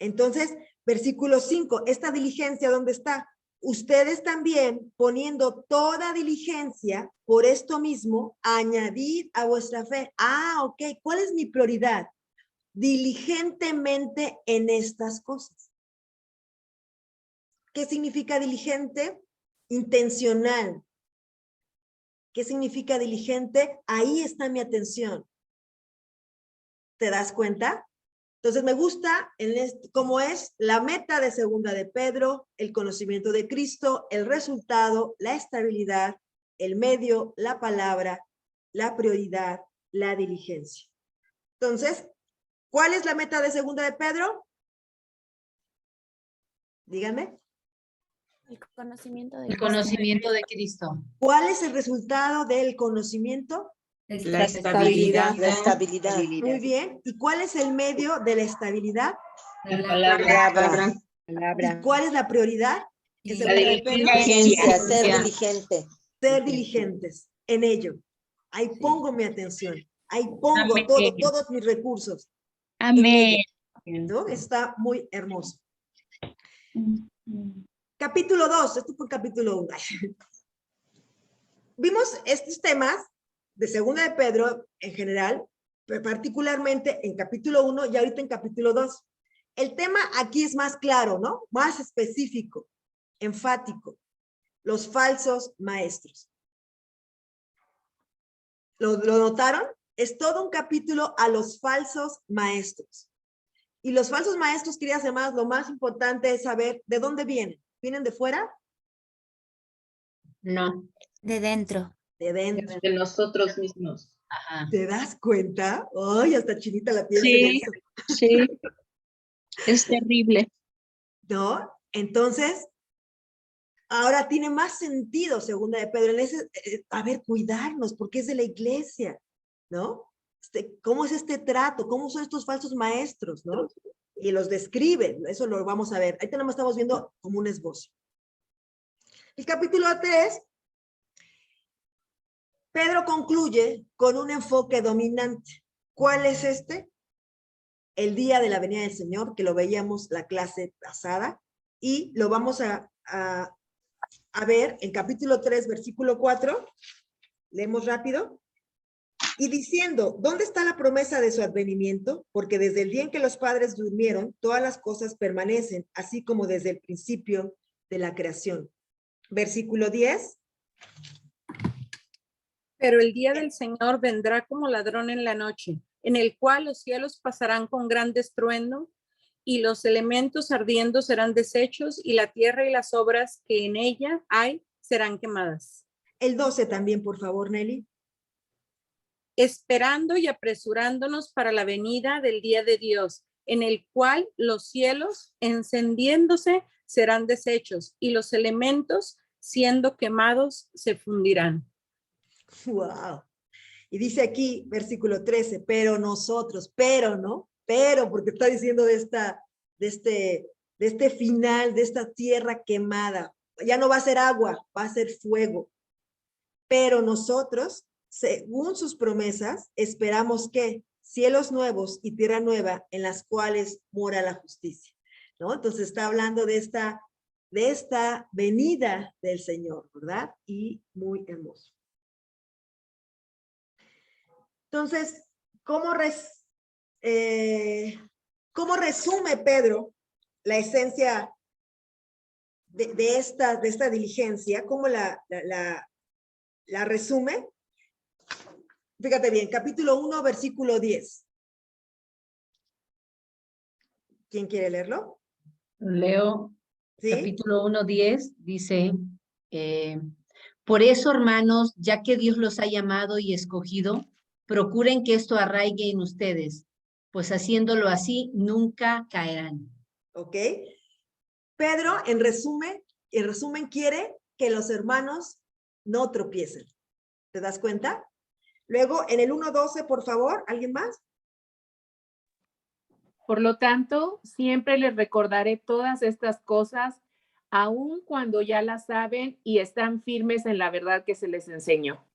Entonces, versículo 5, esta diligencia, ¿dónde está? Ustedes también, poniendo toda diligencia, por esto mismo, añadid a vuestra fe. Ah, ok, ¿cuál es mi prioridad? Diligentemente en estas cosas. ¿Qué significa diligente? Intencional. ¿Qué significa diligente? Ahí está mi atención. ¿Te das cuenta? Entonces me gusta cómo es la meta de Segunda de Pedro, el conocimiento de Cristo, el resultado, la estabilidad, el medio, la palabra, la prioridad, la diligencia. Entonces, ¿cuál es la meta de Segunda de Pedro? Díganme. El conocimiento de El Cristo. conocimiento de Cristo. ¿Cuál es el resultado del conocimiento? La estabilidad. La estabilidad. Muy bien. ¿Y cuál es el medio de la estabilidad? La palabra. ¿Y cuál es la prioridad? ¿De La Segunda de Pedro? Diligencia, ser diligente. Ser diligentes en ello. Ahí pongo mi atención. Ahí pongo Amén. todos mis recursos. Amén. ¿No? Está muy hermoso. Capítulo 2, esto fue capítulo 1. Vimos estos temas de Segunda de Pedro en general, pero particularmente en capítulo 1 y ahorita en capítulo 2. El tema aquí es más claro, ¿no? Más específico, enfático. Los falsos maestros. ¿Lo notaron? Es todo un capítulo a los falsos maestros. Y los falsos maestros, queridas hermanas, lo más importante es saber de dónde vienen. ¿Vienen de fuera? No. De dentro. De dentro. De nosotros mismos. Ajá. ¿Te das cuenta? Ay, hasta chinita la piel. Sí, sí. Es terrible. ¿No? Entonces, ahora tiene más sentido Segunda de Pedro. Cuidarnos, porque es de la iglesia, ¿no? ¿Cómo es este trato? ¿Cómo son estos falsos maestros, no? Y los describe, eso lo vamos a ver. Ahí tenemos, estamos viendo como un esbozo. El capítulo 3, Pedro concluye con un enfoque dominante. ¿Cuál es este? El día de la venida del Señor, que lo veíamos la clase pasada, y lo vamos a ver en capítulo 3, versículo 4. Leemos rápido. Y diciendo, ¿dónde está la promesa de su advenimiento? Porque desde el día en que los padres durmieron, todas las cosas permanecen, así como desde el principio de la creación. Versículo 10. Pero el día del Señor vendrá como ladrón en la noche, en el cual los cielos pasarán con gran estruendo, y los elementos ardiendo serán deshechos, y la tierra y las obras que en ella hay serán quemadas. El 12 también, por favor, Nelly. Esperando y apresurándonos para la venida del día de Dios, en el cual los cielos, encendiéndose, serán deshechos, y los elementos, siendo quemados, se fundirán. Wow. Y dice aquí, versículo 13, pero nosotros, pero, ¿no? Pero, porque está diciendo de este final, de esta tierra quemada. Ya no va a ser agua, va a ser fuego. Pero nosotros, según sus promesas, esperamos que cielos nuevos y tierra nueva en las cuales mora la justicia, ¿no? Entonces está hablando de esta venida del Señor, ¿verdad? Y muy hermoso. Entonces, ¿cómo resume Pedro la esencia de esta diligencia? ¿Cómo la resume? Fíjate bien, capítulo 1, versículo 10. ¿Quién quiere leerlo? Leo. ¿Sí? Capítulo 1, 10 dice, por eso, hermanos, ya que Dios los ha llamado y escogido, procuren que esto arraigue en ustedes, pues haciéndolo así, nunca caerán. ¿Ok? Pedro, en resumen, quiere que los hermanos no tropiecen. ¿Te das cuenta? Luego, en el 1:12, por favor, ¿alguien más? Por lo tanto, siempre les recordaré todas estas cosas, aun cuando ya las saben y están firmes en la verdad que se les enseñó.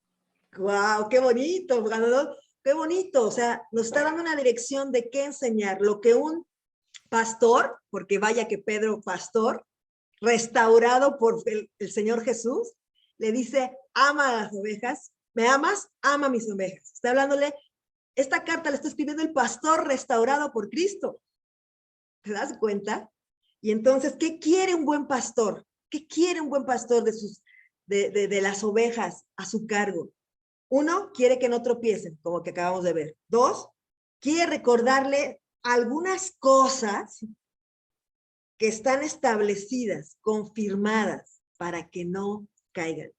¡Guau! ¡Qué bonito! ¡Qué bonito! O sea, nos está dando una dirección de qué enseñar. Lo que un pastor, porque vaya que Pedro, pastor, restaurado por el Señor Jesús, le dice, ama a las ovejas. ¿Me amas? Ama a mis ovejas. Está hablándole, esta carta la está escribiendo el pastor restaurado por Cristo. ¿Te das cuenta? Y entonces, ¿qué quiere un buen pastor? ¿Qué quiere un buen pastor de las ovejas a su cargo? 1, quiere que no tropiecen, como que acabamos de ver. 2, quiere recordarle algunas cosas que están establecidas, confirmadas, para que no caigan.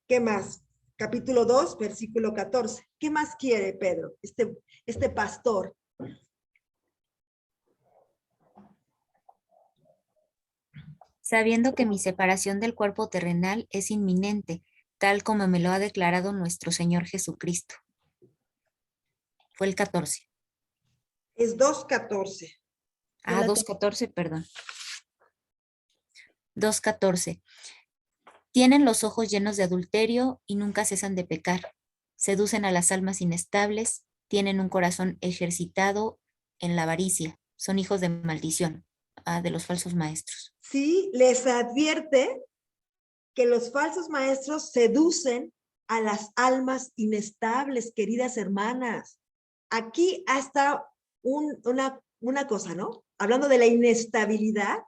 ¿Qué más? Capítulo 2, versículo 14. ¿Qué más quiere Pedro, este pastor? Sabiendo que mi separación del cuerpo terrenal es inminente, tal como me lo ha declarado nuestro Señor Jesucristo. Fue el 14. Es 2:14. Ah, 2:14, perdón. 2:14. Tienen los ojos llenos de adulterio y nunca cesan de pecar. Seducen a las almas inestables, tienen un corazón ejercitado en la avaricia. Son hijos de maldición, de los falsos maestros. Sí, les advierte que los falsos maestros seducen a las almas inestables, queridas hermanas. Aquí hasta una cosa, ¿no? Hablando de la inestabilidad,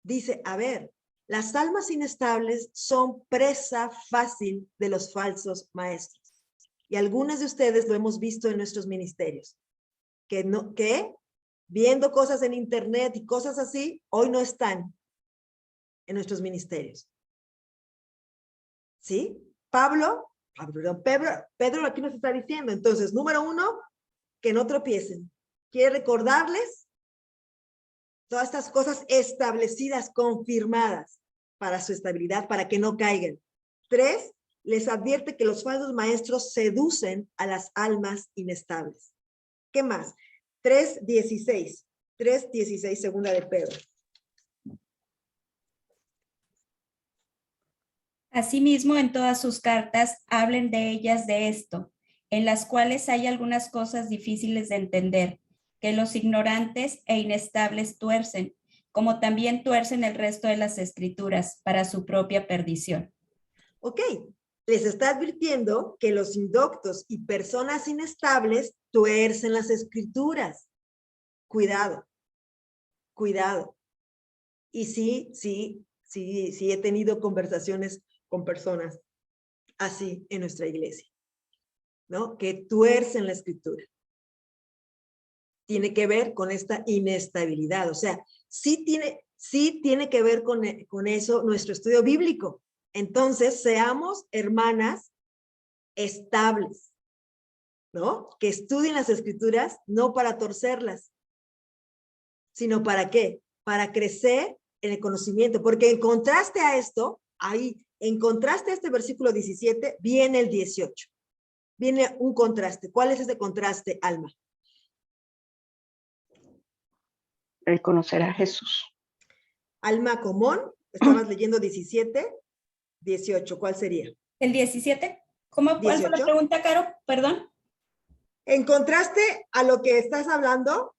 dice, a ver, las almas inestables son presa fácil de los falsos maestros. Y algunos de ustedes lo hemos visto en nuestros ministerios, que viendo cosas en internet y cosas así, hoy no están en nuestros ministerios. ¿Sí? Pedro aquí nos está diciendo, entonces, número 1, que no tropiecen. Quiere recordarles todas estas cosas establecidas, confirmadas para su estabilidad, para que no caigan. 3, les advierte que los falsos maestros seducen a las almas inestables. ¿Qué más? 3:16, segunda de Pedro. Asimismo, en todas sus cartas hablen de ellas de esto, en las cuales hay algunas cosas difíciles de entender, que los ignorantes e inestables tuercen, como también tuercen el resto de las escrituras para su propia perdición. Ok, les está advirtiendo que los indoctos y personas inestables tuercen las escrituras. Cuidado, cuidado. Y sí, he tenido conversaciones con personas así en nuestra iglesia, ¿no? Que tuercen la escritura. Tiene que ver con esta inestabilidad, o sea, sí tiene que ver con eso nuestro estudio bíblico. Entonces, seamos hermanas estables, ¿no? Que estudien las escrituras no para torcerlas, sino ¿para qué? Para crecer en el conocimiento, porque en contraste a esto, ahí, en contraste a este versículo 17, viene el 18. Viene un contraste. ¿Cuál es ese contraste, Alma? El conocer a Jesús. Alma Común, estabas leyendo 17, 18, ¿cuál sería? ¿El 17? ¿Cuál fue la pregunta, Caro? Perdón. En contraste a lo que estás hablando,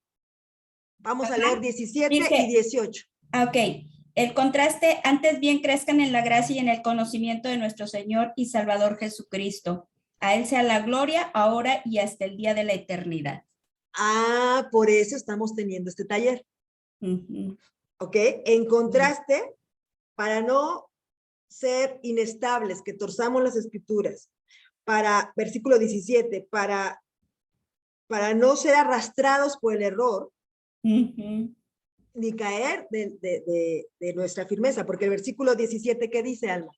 vamos a leer 17 y 18. Ok. El contraste, antes bien crezcan en la gracia y en el conocimiento de nuestro Señor y Salvador Jesucristo. A Él sea la gloria, ahora y hasta el día de la eternidad. Ah, por eso estamos teniendo este taller. Ok. En contraste, para no ser inestables, que torzamos las escrituras, para, versículo 17, para no ser arrastrados por el error, ni caer de nuestra firmeza, porque el versículo 17, ¿qué dice, Alma?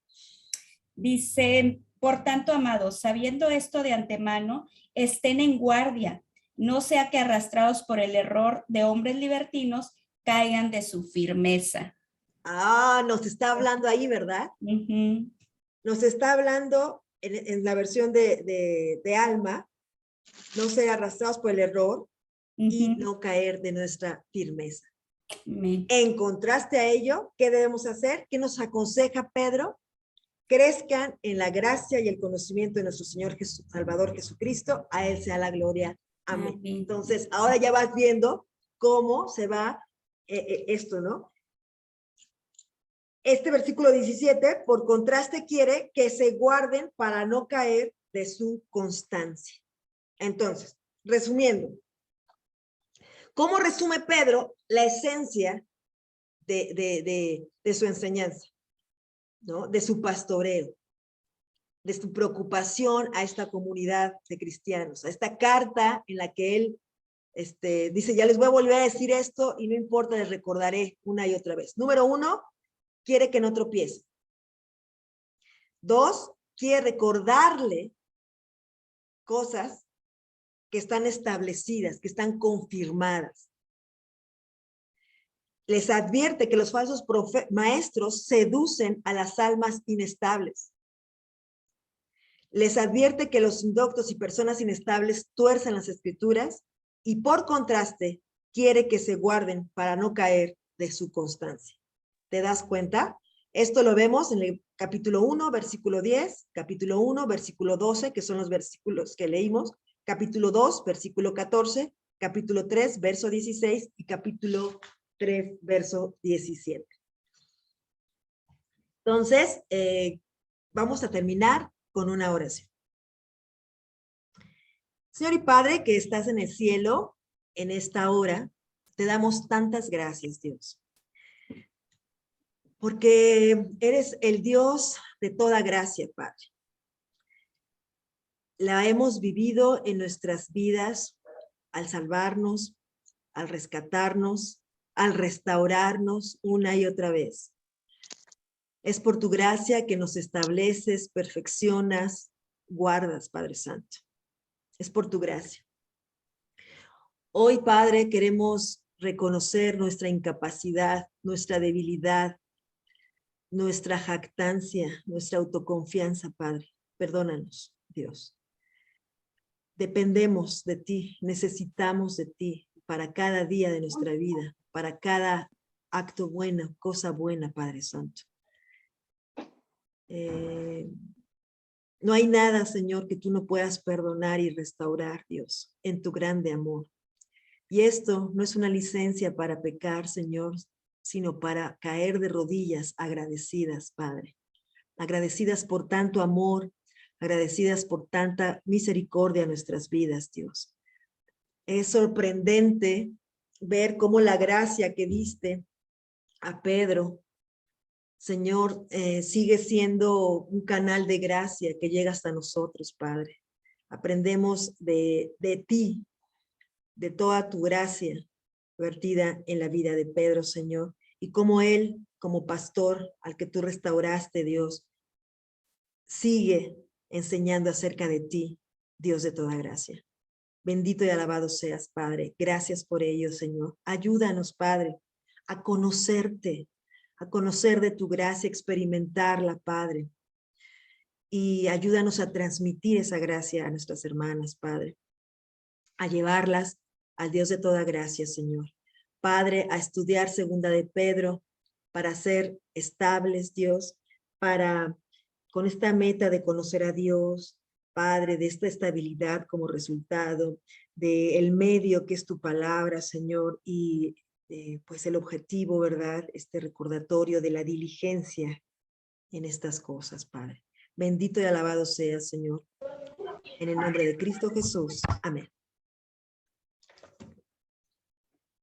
Dice, por tanto, amados, sabiendo esto de antemano, estén en guardia, no sea que arrastrados por el error de hombres libertinos, caigan de su firmeza. Ah, nos está hablando ahí, ¿verdad? Nos está hablando en la versión de Alma, no ser arrastrados por el error y no caer de nuestra firmeza. En contraste a ello, ¿qué debemos hacer? ¿Qué nos aconseja Pedro? Crezcan en la gracia y el conocimiento de nuestro Señor Salvador Jesucristo, a Él sea la gloria. Amén. Entonces, ahora ya vas viendo cómo se va esto, ¿no? Este versículo 17, por contraste, quiere que se guarden para no caer de su constancia. Entonces, resumiendo, ¿cómo resume Pedro la esencia de su enseñanza? ¿No? De su pastoreo, de su preocupación a esta comunidad de cristianos, a esta carta en la que él dice, ya les voy a volver a decir esto y no importa, les recordaré una y otra vez. Número 1, quiere que no tropiece. 2, quiere recordarle cosas que están establecidas, que están confirmadas. Les advierte que los falsos maestros seducen a las almas inestables. Les advierte que los indoctos y personas inestables tuercen las escrituras y por contraste quiere que se guarden para no caer de su constancia. ¿Te das cuenta? Esto lo vemos en el capítulo 1, versículo 10, capítulo 1, versículo 12, que son los versículos que leímos, capítulo 2, versículo 14, capítulo 3, verso 16 y capítulo 3, verso 17. Entonces, vamos a terminar con una oración. Señor y Padre, que estás en el cielo, en esta hora, te damos tantas gracias, Dios. Porque eres el Dios de toda gracia, Padre. La hemos vivido en nuestras vidas al salvarnos, al rescatarnos, al restaurarnos una y otra vez. Es por tu gracia que nos estableces, perfeccionas, guardas, Padre Santo. Es por tu gracia. Hoy, Padre, queremos reconocer nuestra incapacidad, nuestra debilidad, nuestra jactancia, nuestra autoconfianza, Padre. Perdónanos, Dios. Dependemos de ti, necesitamos de ti para cada día de nuestra vida, para cada acto bueno, cosa buena, Padre Santo. No hay nada, Señor, que tú no puedas perdonar y restaurar, Dios, en tu grande amor. Y esto no es una licencia para pecar, Señor, sino para caer de rodillas agradecidas, Padre. Agradecidas por tanto amor agradecidas por tanta misericordia en nuestras vidas, Dios. Es sorprendente ver cómo la gracia que diste a Pedro, Señor, sigue siendo un canal de gracia que llega hasta nosotros, Padre. Aprendemos de ti, de toda tu gracia vertida en la vida de Pedro, Señor, y cómo él, como pastor al que tú restauraste, Dios, sigue enseñando acerca de ti, Dios de toda gracia. Bendito y alabado seas, Padre. Gracias por ello, Señor. Ayúdanos, Padre, a conocerte, a conocer de tu gracia, experimentarla, Padre. Y ayúdanos a transmitir esa gracia a nuestras hermanas, Padre. A llevarlas al Dios de toda gracia, Señor. Padre, a estudiar segunda de Pedro para ser estables, Dios, con esta meta de conocer a Dios, Padre, de esta estabilidad como resultado, del medio que es tu palabra, Señor, y pues el objetivo, ¿verdad? Este recordatorio de la diligencia en estas cosas, Padre. Bendito y alabado seas, Señor. En el nombre de Cristo Jesús. Amén.